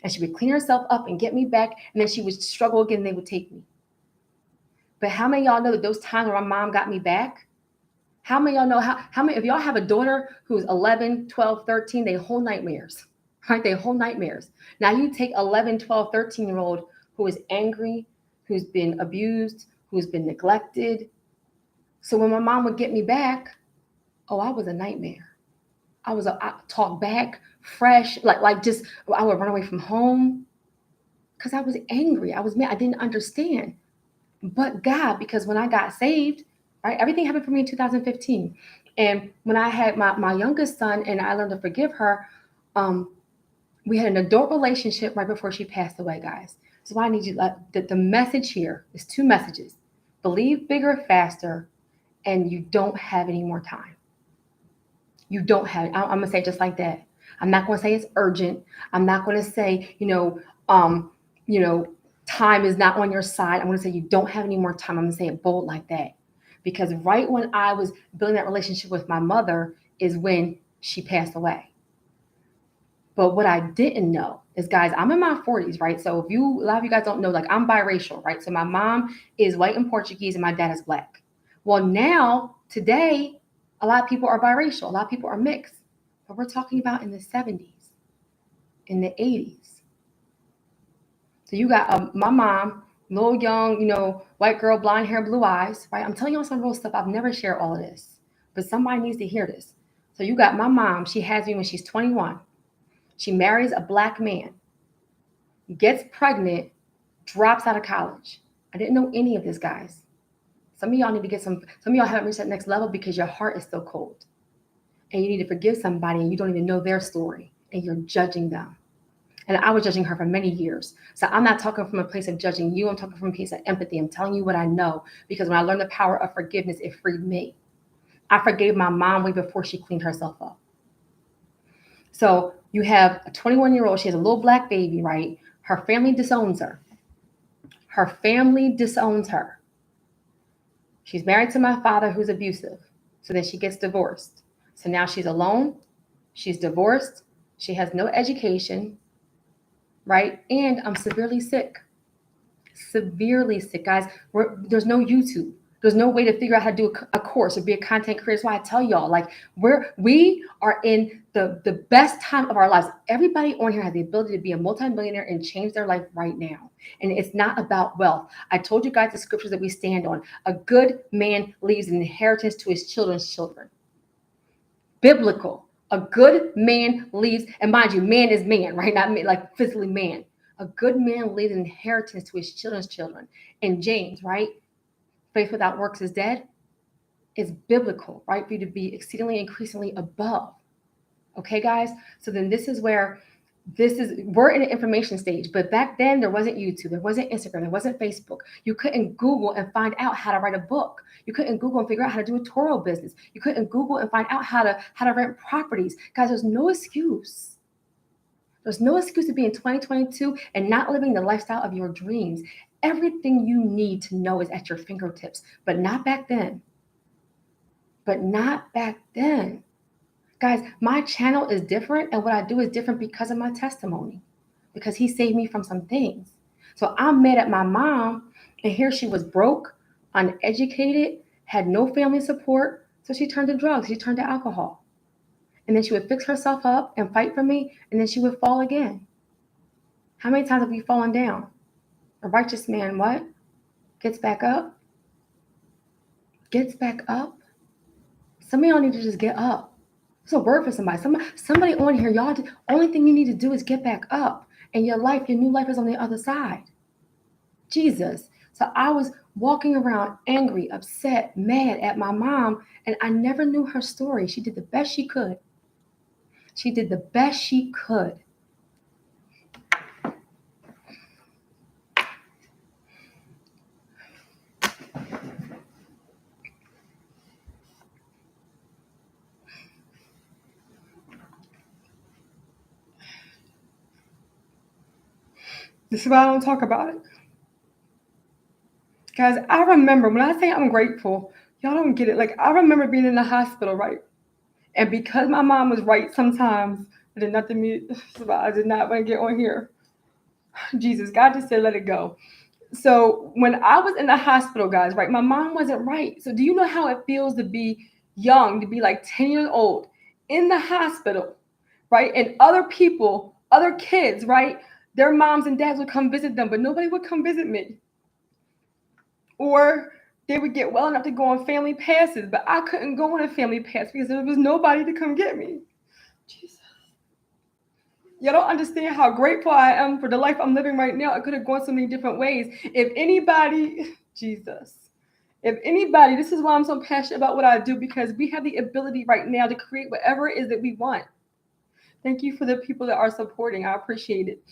And she would clean herself up and get me back, and then she would struggle again and they would take me. But how many of y'all know that those times where my mom got me back? How many of y'all know how many of y'all have a daughter who's 11, 12, 13, they whole nightmares, right? They whole nightmares. Now you take 11, 12, 13-year-old who is angry, who's been abused, who's been neglected. So when my mom would get me back, oh, I was a nightmare. I talk back, fresh, like just, I would run away from home because I was angry. I was mad. I didn't understand. But God, because when I got saved, right, everything happened for me in 2015. And when I had my youngest son and I learned to forgive her, we had an adult relationship right before she passed away, guys. So I need you, the message here is 2 messages. Believe bigger, faster, and you don't have any more time. You don't have, I'm going to say it just like that. I'm not going to say it's urgent. I'm not going to say, time is not on your side. I'm going to say you don't have any more time. I'm going to say it bold like that. Because right when I was building that relationship with my mother is when she passed away. But what I didn't know is, guys, I'm in my 40s, right? So a lot of you guys don't know, like, I'm biracial, right? So my mom is white and Portuguese and my dad is black. Well, now, today, a lot of people are biracial. A lot of people are mixed. But we're talking about in the 70s, in the 80s. So you got my mom, little young, white girl, blonde hair, blue eyes, right? I'm telling you some real stuff. I've never shared all of this, but somebody needs to hear this. So you got my mom. She has me when she's 21. She marries a black man, gets pregnant, drops out of college. I didn't know any of this, guys. Some of y'all need to some of y'all haven't reached that next level because your heart is still cold. And you need to forgive somebody and you don't even know their story and you're judging them. And I was judging her for many years. So I'm not talking from a place of judging you. I'm talking from a place of empathy. I'm telling you what I know, because when I learned the power of forgiveness, it freed me. I forgave my mom way before she cleaned herself up. So you have a 21-year-old. She has a little black baby, right? Her family disowns her. Her family disowns her. She's married to my father, who's abusive. So then she gets divorced. So now she's alone. She's divorced. She has no education. Right? And I'm severely sick. Severely sick, guys. There's no YouTube. There's no way to figure out how to do a course or be a content creator. That's why I tell y'all, like, we are in the best time of our lives. Everybody on here has the ability to be a multi-millionaire and change their life right now. And it's not about wealth. I told you guys the scriptures that we stand on. A good man leaves an inheritance to his children's children. Biblical. A good man leaves, and mind you, man is man, right? Not like physically man. A good man leaves an inheritance to his children's children. And James, right? Faith without works is dead. It's biblical, right? For you to be exceedingly increasingly above. Okay, guys? So then this is where we're in an information stage, but back then there wasn't YouTube, there wasn't Instagram, there wasn't Facebook. You couldn't Google and find out how to write a book. You couldn't Google and figure out how to do a Toro business. You couldn't Google and find out how to rent properties. Guys, there's no excuse. There's no excuse to be in 2022 and not living the lifestyle of your dreams. Everything you need to know is at your fingertips, but not back then. Guys, my channel is different, and what I do is different because of my testimony, because he saved me from some things. So I'm mad at my mom, and here she was broke, uneducated, had no family support, so she turned to drugs, she turned to alcohol. And then she would fix herself up and fight for me, and then she would fall again. How many times have we fallen down? A righteous man, what? Gets back up? Gets back up? Some of y'all need to just get up. It's a word for somebody. Somebody on here, y'all, the only thing you need to do is get back up. And your new life is on the other side. Jesus. So I was walking around angry, upset, mad at my mom, and I never knew her story. She did the best she could. She did the best she could. This is why I don't talk about it. Guys, I remember when I say I'm grateful, y'all don't get it. Like, I remember being in the hospital, right? And because my mom was right sometimes, it did nothing me. I did not want to get on here. Jesus, God just said, let it go. So when I was in the hospital, guys, right, my mom wasn't right. So do you know how it feels to be young, to be like 10 years old in the hospital, right? And other people, other kids, right? Their moms and dads would come visit them, but nobody would come visit me. Or they would get well enough to go on family passes, but I couldn't go on a family pass because there was nobody to come get me. Jesus. You don't understand how grateful I am for the life I'm living right now. I could have gone so many different ways. If anybody, Jesus, if anybody, this is why I'm so passionate about what I do, because we have the ability right now to create whatever it is that we want. Thank you for the people that are supporting. I appreciate it.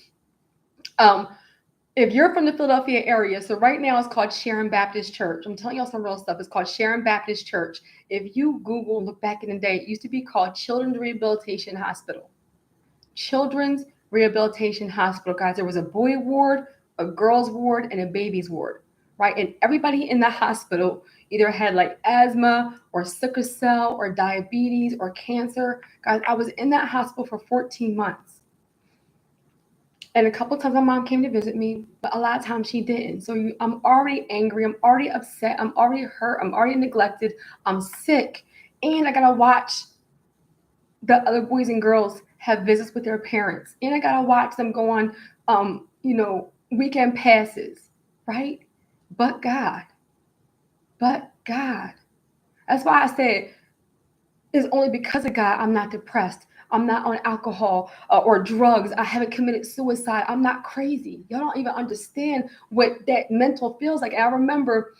If you're from the Philadelphia area, so right now it's called Sharon Baptist Church. I'm telling y'all some real stuff. It's called Sharon Baptist Church. If you Google and look back in the day, it used to be called Children's Rehabilitation Hospital. Children's Rehabilitation Hospital, guys. There was a boy ward, a girls ward, and a babies ward, right? And everybody in the hospital either had like asthma or sickle cell or diabetes or cancer. Guys, I was in that hospital for 14 months. And a couple of times my mom came to visit me, but a lot of times she didn't. So I'm already angry. I'm already upset. I'm already hurt. I'm already neglected. I'm sick. And I got to watch the other boys and girls have visits with their parents. And I got to watch them go on, weekend passes, right? But God. But God. That's why I said it's only because of God I'm not depressed. I'm not on alcohol or drugs. I haven't committed suicide. I'm not crazy. Y'all don't even understand what that mental feels like. And I remember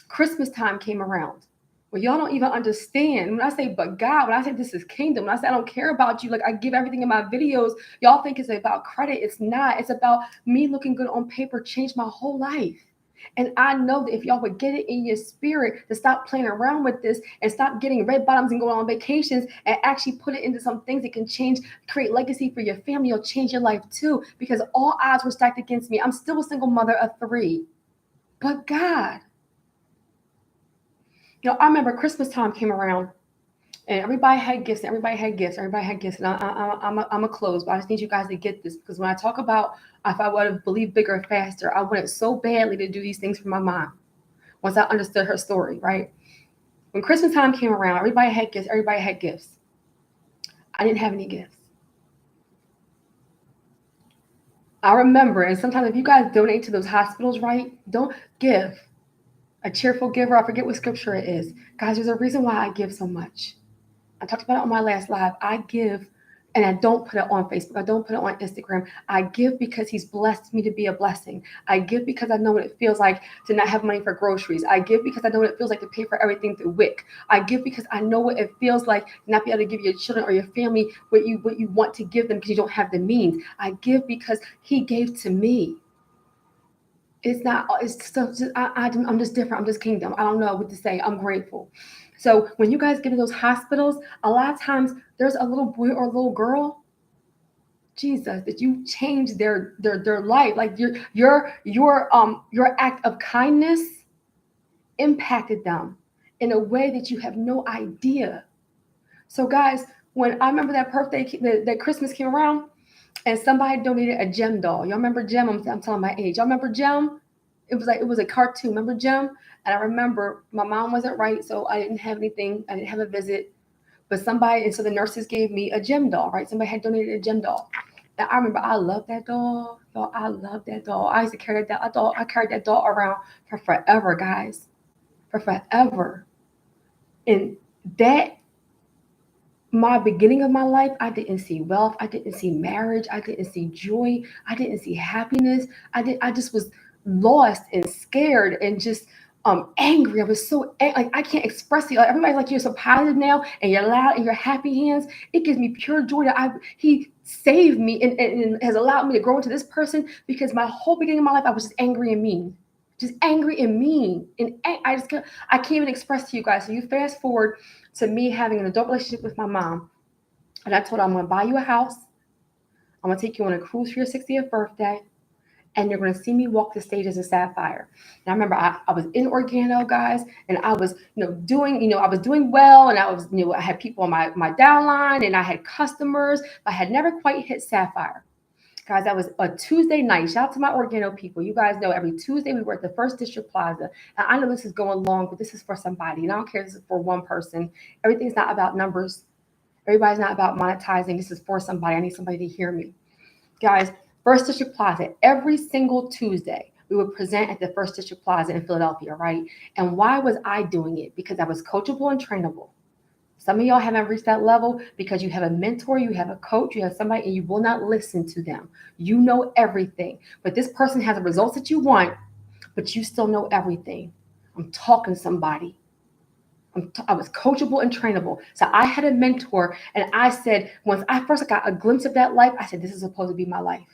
Christmas time came around. Well, y'all don't even understand. When I say, but God, when I say this is kingdom, when I say I don't care about you, like I give everything in my videos, y'all think it's about credit. It's not. It's about me looking good on paper, changed my whole life. And I know that if y'all would get it in your spirit to stop playing around with this and stop getting red bottoms and going on vacations and actually put it into some things that can change, create legacy for your family, you'll change your life too. Because all odds were stacked against me. I'm still a single mother of 3. But God, I remember Christmas time came around and everybody had gifts. And I'm a close, but I just need you guys to get this because when I talk about if I would have believed bigger, faster, I wanted so badly to do these things for my mom. Once I understood her story, right? When Christmas time came around, everybody had gifts. I didn't have any gifts. I remember, and sometimes if you guys donate to those hospitals, right? Don't give. A cheerful giver, I forget what scripture it is. Guys, there's a reason why I give so much. I talked about it on my last live. I give, and I don't put it on Facebook. I don't put it on Instagram. I give because he's blessed me to be a blessing. I give because I know what it feels like to not have money for groceries. I give because I know what it feels like to pay for everything through WIC. I give because I know what it feels like to not be able to give your children or your family what you want to give them because you don't have the means. I give because he gave to me. It's not, it's just, I'm just different. I'm just kingdom. I don't know what to say. I'm grateful. So when you guys get to those hospitals, a lot of times there's a little boy or a little girl, Jesus, that you change their life. Like your act of kindness impacted them in a way that you have no idea. So guys, when I remember that birthday, that Christmas came around, and somebody donated a gem doll. Y'all remember Gem? I'm telling my age. Y'all remember Gem? It was a cartoon. Remember Gem? And I remember my mom wasn't right, so I didn't have anything. I didn't have a visit. But so the nurses gave me a gem doll, right? Somebody had donated a gem doll. And I remember I loved that doll. Y'all, I loved that doll. I used to carry that doll. I carried that doll around for forever, guys. For forever. And that my beginning of my life, I didn't see wealth. I didn't see marriage. I didn't see joy. I didn't see happiness. I just was lost and scared and just angry. I was so like I can't express it. Like, everybody's like, you're so positive now and you're loud and you're happy hands. It gives me pure joy that he saved me and has allowed me to grow into this person because my whole beginning of my life I was just angry and mean. Just angry and mean. And I can't even express to you guys. So you fast forward to me having an adult relationship with my mom. And I told her, I'm going to buy you a house. I'm going to take you on a cruise for your 60th birthday. and you're going to see me walk the stage as a sapphire. And I remember I was in Orlando, guys, and I was, I was doing well, and I was, I had people on my downline, and I had customers, but I had never quite hit sapphire. Guys, that was a Tuesday night. Shout out to my Orlando people. You guys know every Tuesday we were at the First District Plaza. And I know this is going long, but this is for somebody. And I don't care if this is for one person. Everything's not about numbers. Everybody's not about monetizing. This is for somebody. I need somebody to hear me. Guys, First District Plaza, every single Tuesday, we would present at the First District Plaza in Philadelphia, right? And why was I doing it? Because I was coachable and trainable. Some of y'all haven't reached that level because you have a mentor, you have a coach, you have somebody, and you will not listen to them. You know everything, but this person has the results that you want, but you still know everything. I'm talking to somebody. I was coachable and trainable. So I had a mentor, and I said, once I first got a glimpse of that life, I said, this is supposed to be my life.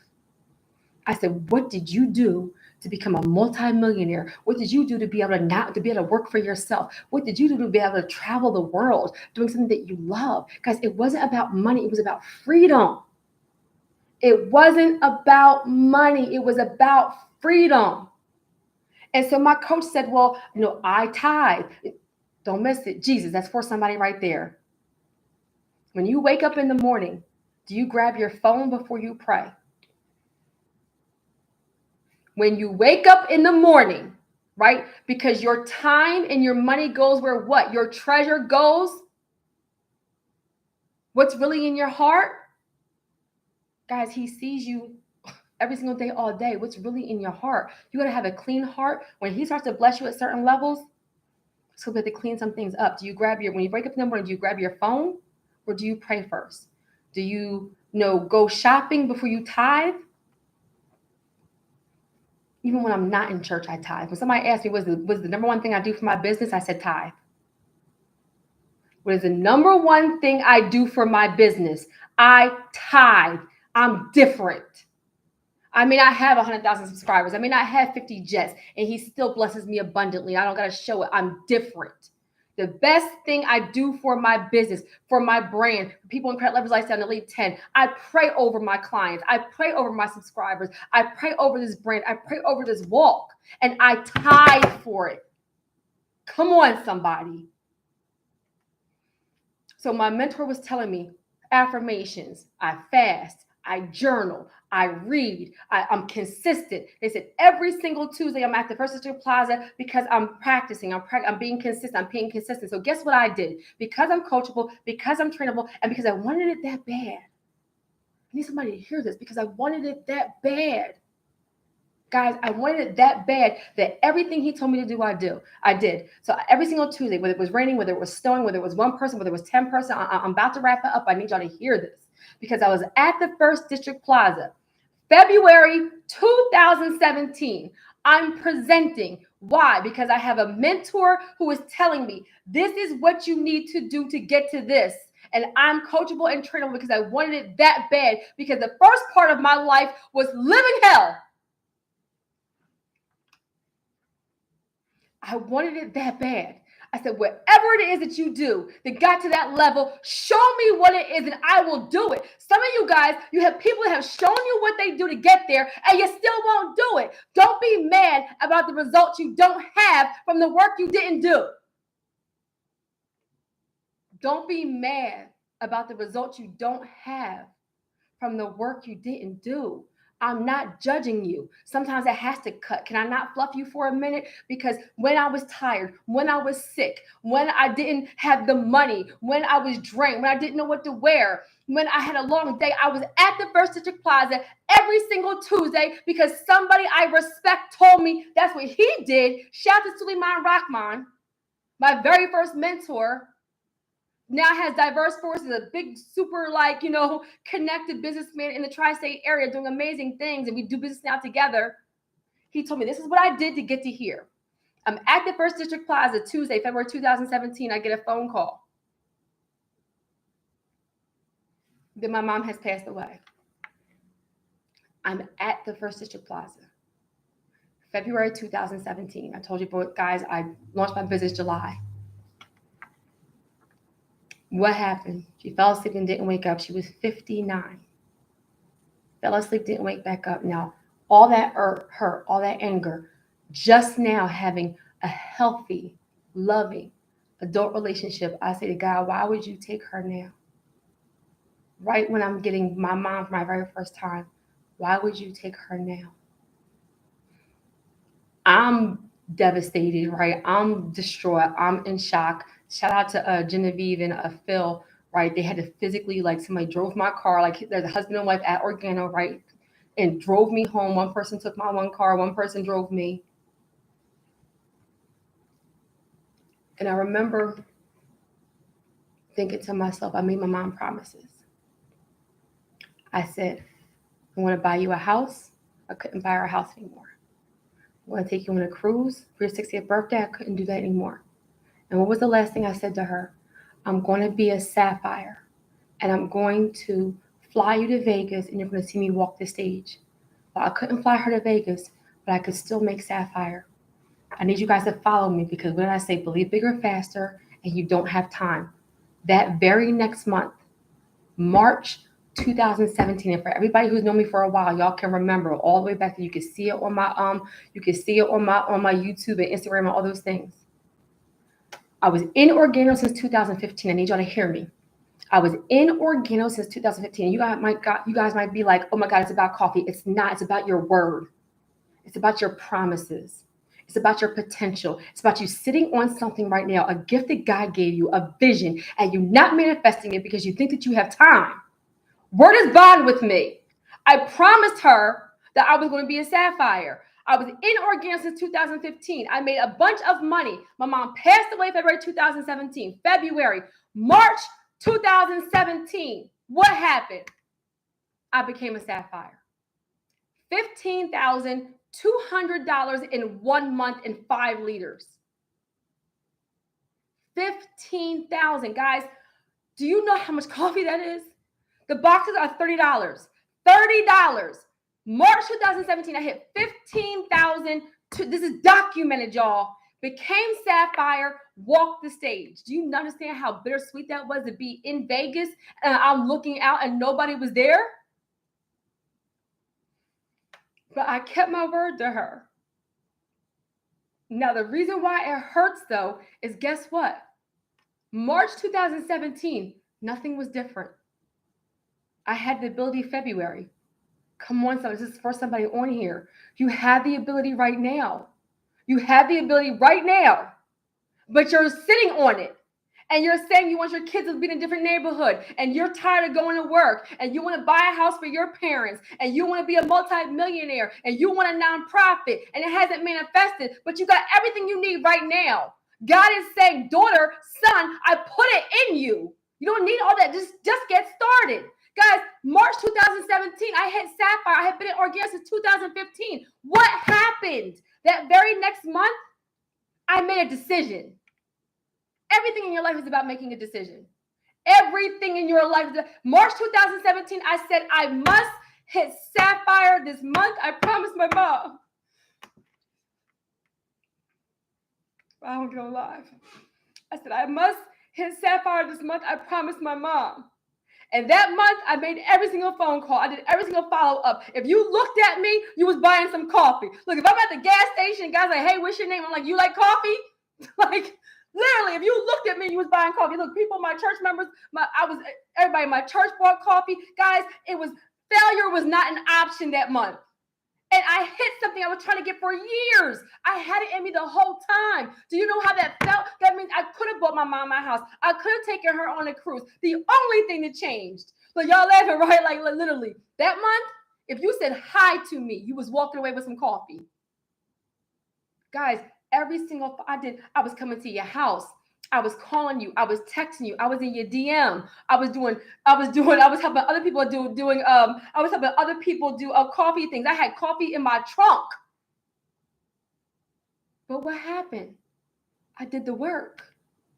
I said, what did you do to become a multimillionaire? What did you do to be able to work for yourself? What did you do to be able to travel the world doing something that you love? Guys, it wasn't about money. It was about freedom. It wasn't about money. It was about freedom. And so my coach said, well, I tithe. Don't miss it. Jesus, that's for somebody right there. When you wake up in the morning, do you grab your phone before you pray? When you wake up in the morning, right? Because your time and your money goes where what? Your treasure goes. What's really in your heart? Guys, he sees you every single day, all day. What's really in your heart? You got to have a clean heart. When he starts to bless you at certain levels, it's going to have to clean some things up. When you wake up in the morning, do you grab your phone or do you pray first? Do you go shopping before you tithe? Even when I'm not in church, I tithe. When somebody asked me, what's the number one thing I do for my business? I said tithe. What is the number one thing I do for my business? I tithe. I'm different. I may not have 100,000 subscribers. I may not have 50 jets, and he still blesses me abundantly. I don't got to show it. I'm different. The best thing I do for my business, for my brand, for people in Credit Leverage Lifestyle in Elite 10, I pray over my clients. I pray over my subscribers. I pray over this brand. I pray over this walk, and I tithe for it. Come on, somebody. So my mentor was telling me affirmations. I fast. I journal. I read. I'm consistent. They said every single Tuesday I'm at the First District Plaza because I'm practicing. I'm being consistent. I'm being consistent. So guess what I did? Because I'm coachable, because I'm trainable, and because I wanted it that bad. I need somebody to hear this because I wanted it that bad. Guys, I wanted it that bad that everything he told me to do, I did. So every single Tuesday, whether it was raining, whether it was snowing, whether it was one person, whether it was 10 person, I'm about to wrap it up. I need y'all to hear this because I was at the First District Plaza, February 2017. I'm presenting. Why? Because I have a mentor who is telling me, this is what you need to do to get to this. And I'm coachable and trainable because I wanted it that bad because the first part of my life was living hell. I wanted it that bad. I said, whatever it is that you do that got to that level, show me what it is and I will do it. Some of you guys, you have people that have shown you what they do to get there and you still won't do it. Don't be mad about the results you don't have from the work you didn't do. Don't be mad about the results you don't have from the work you didn't do. I'm not judging you. Sometimes it has to cut. Can I not fluff you for a minute? Because when I was tired, when I was sick, when I didn't have the money, when I was drained, when I didn't know what to wear, when I had a long day, I was at the First District Plaza every single Tuesday because somebody I respect told me that's what he did. Shout out to Suleiman Rahman, my very first mentor. Now has diverse forces, a big, super, connected businessman in the tri-state area doing amazing things, and we do business now together. He told me, this is what I did to get to here. I'm at the First District Plaza Tuesday, February 2017. I get a phone call. Then my mom has passed away. I'm at the First District Plaza, February 2017. I told you, guys, I launched my business July. What happened? She fell asleep and didn't wake up. She was 59. Fell asleep, didn't wake back up. Now, all that hurt, all that anger, just now having a healthy, loving adult relationship, I say to God, why would you take her now? Right when I'm getting my mom for my very first time, why would you take her now? I'm devastated, right? I'm distraught. I'm in shock. Shout out to Genevieve and Phil, right? They had to physically, like, somebody drove my car, like, there's a husband and wife at Organo, right? And drove me home. One person took my one car, one person drove me. And I remember thinking to myself, I made my mom promises. I said, I want to buy you a house. I couldn't buy her a house anymore. I want to take you on a cruise for your 60th birthday. I couldn't do that anymore. And what was the last thing I said to her? I'm going to be a sapphire, and I'm going to fly you to Vegas, and you're going to see me walk the stage. Well, I couldn't fly her to Vegas, but I could still make sapphire. I need you guys to follow me, because when I say believe bigger, faster, and you don't have time, that very next month, March 2017, and for everybody who's known me for a while, y'all can remember all the way back. You can see it on my YouTube and Instagram and all those things. I was in Organo since 2015. I need y'all to hear me. I was in Organo since 2015. You guys might be like, oh my God, it's about coffee. It's not. It's about your word. It's about your promises. It's about your potential. It's about you sitting on something right now, a gift that God gave you, a vision, and you not manifesting it because you think that you have time. Word is bond with me. I promised her that I was going to be a sapphire. I was in Organo since 2015. I made a bunch of money. My mom passed away February 2017. February, March 2017. What happened? I became a sapphire. $15,200 in 1 month and 5 liters. $15,000. Guys, do you know how much coffee that is? The boxes are $30. $30. March 2017, I hit 15,000. This is documented, y'all. Became sapphire, walked the stage. Do you understand how bittersweet that was to be in Vegas and I'm looking out and nobody was there? But I kept my word to her. Now, the reason why it hurts, though, is guess what? March 2017, nothing was different. I had the ability February. Come on, so this is for somebody on here. You have the ability right now. You have the ability right now, but you're sitting on it. And you're saying you want your kids to be in a different neighborhood, and you're tired of going to work, and you want to buy a house for your parents, and you want to be a multi-millionaire, and you want a nonprofit, and it hasn't manifested, but you got everything you need right now. God is saying, daughter, son, I put it in you. You don't need all that. Just get started. Guys, March 2017, I hit sapphire. I had been in Organo since 2015. What happened? That very next month, I made a decision. Everything in your life is about making a decision. Everything in your life. March 2017, I said, I must hit sapphire this month. I promised my mom. I don't go live. I said, I must hit sapphire this month. I promised my mom. And that month, I made every single phone call. I did every single follow-up. If you looked at me, you was buying some coffee. Look, if I'm at the gas station and guys like, hey, what's your name? I'm like, you like coffee? Like, literally, if you looked at me, you was buying coffee. Look, people, my church members, everybody in my church bought coffee. Guys, failure was not an option that month. And I hit something I was trying to get for years. I had it in me the whole time. Do you know how that felt? That means I could have bought my mom my house. I could have taken her on a cruise. The only thing that changed. But y'all laughing, right? Like literally, that month, if you said hi to me, you was walking away with some coffee. Guys, every single I was coming to your house. I was calling you. I was texting you. I was in your DM. I was helping other people do coffee things. I had coffee in my trunk. But what happened? I did the work.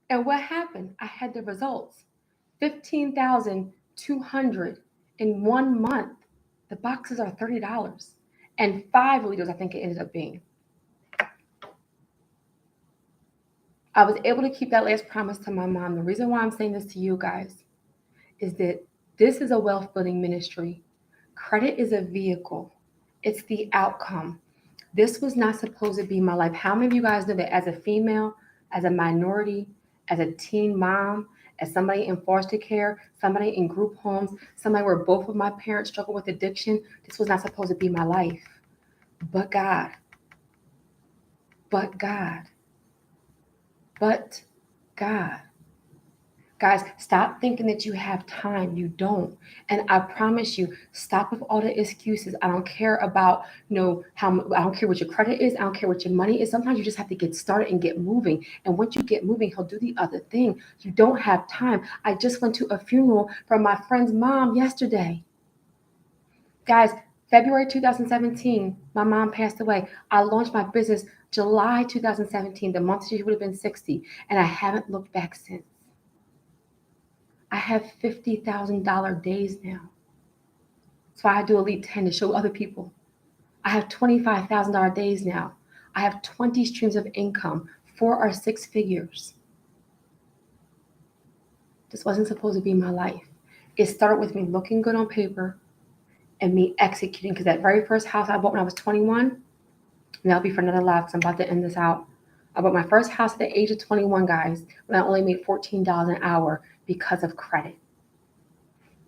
And what happened? I had the results. 15,200 in 1 month. The boxes are $30 and 5 liters, I think it ended up being. I was able to keep that last promise to my mom. The reason why I'm saying this to you guys is that this is a wealth building ministry. Credit is a vehicle. It's the outcome. This was not supposed to be my life. How many of you guys know that as a female, as a minority, as a teen mom, as somebody in foster care, somebody in group homes, somebody where both of my parents struggle with addiction, this was not supposed to be my life. But God, but God, but God. Guys, stop thinking that you have time. You don't. And I promise you, stop with all the excuses. I don't care about, I don't care what your credit is. I don't care what your money is. Sometimes you just have to get started and get moving. And once you get moving, he'll do the other thing. You don't have time. I just went to a funeral from my friend's mom yesterday. Guys, February 2017, my mom passed away. I launched my business July 2017, the month she would have been 60. And I haven't looked back since. I have $50,000 days now. That's why I do Elite 10 to show other people. I have $25,000 days now. I have 20 streams of income, 4 or 6 figures. This wasn't supposed to be my life. It started with me looking good on paper and me executing. Because that very first house I bought when I was 21, and that'll be for another live because I'm about to end this out. I bought my first house at the age of 21, guys, when I only made $14 an hour because of credit.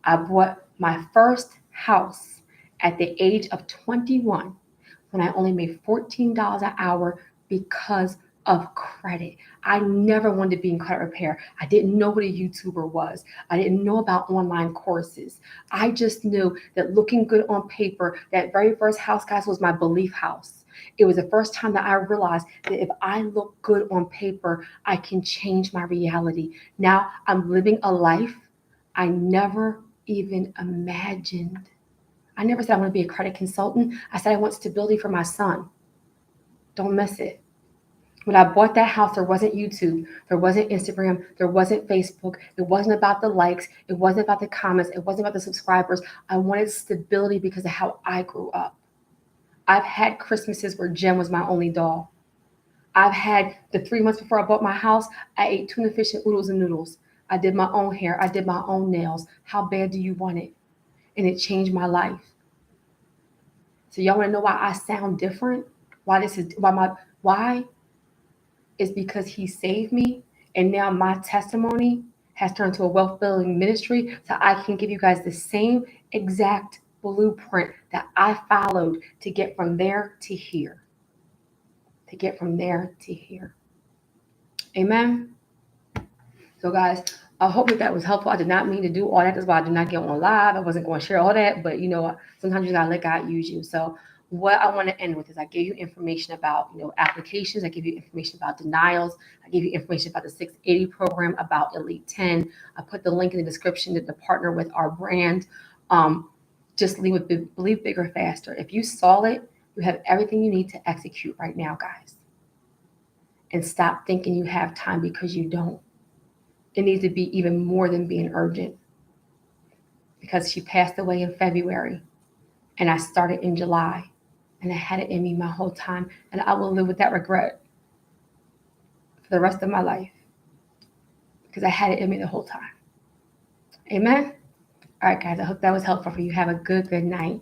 I bought my first house at the age of 21 when I only made $14 an hour because of credit. I never wanted to be in credit repair. I didn't know what a YouTuber was. I didn't know about online courses. I just knew that looking good on paper, that very first house, guys, was my belief house. It was the first time that I realized that if I look good on paper, I can change my reality. Now I'm living a life I never even imagined. I never said I want to be a credit consultant. I said I want stability for my son. Don't miss it. When I bought that house, there wasn't YouTube, there wasn't Instagram, there wasn't Facebook. It wasn't about the likes, it wasn't about the comments, it wasn't about the subscribers. I wanted stability because of how I grew up. I've had Christmases where Jen was my only doll. I've had the 3 months before I bought my house, I ate tuna fish and oodles and noodles. I did my own hair, I did my own nails. How bad do you want it? And it changed my life. So y'all want to know why I sound different? Why is because he saved me, and now my testimony has turned to a wealth building ministry, so I can give you guys the same exact blueprint that I followed to get from there to here. To get from there to here. Amen. So guys, I hope that was helpful. I did not mean to do all that. That's why I did not get on live. I wasn't going to share all that, but sometimes you gotta let God use you. So what I want to end with is I gave you information about, applications. I give you information about denials. I give you information about the 680 program, about Elite 10. I put the link in the description to partner with our brand. Just believe bigger, faster. If you saw it, you have everything you need to execute right now, guys. And stop thinking you have time, because you don't. It needs to be even more than being urgent, because she passed away in February and I started in July, and I had it in me my whole time, and I will live with that regret for the rest of my life, because I had it in me the whole time. Amen. All right, guys, I hope that was helpful for you. Have a good night.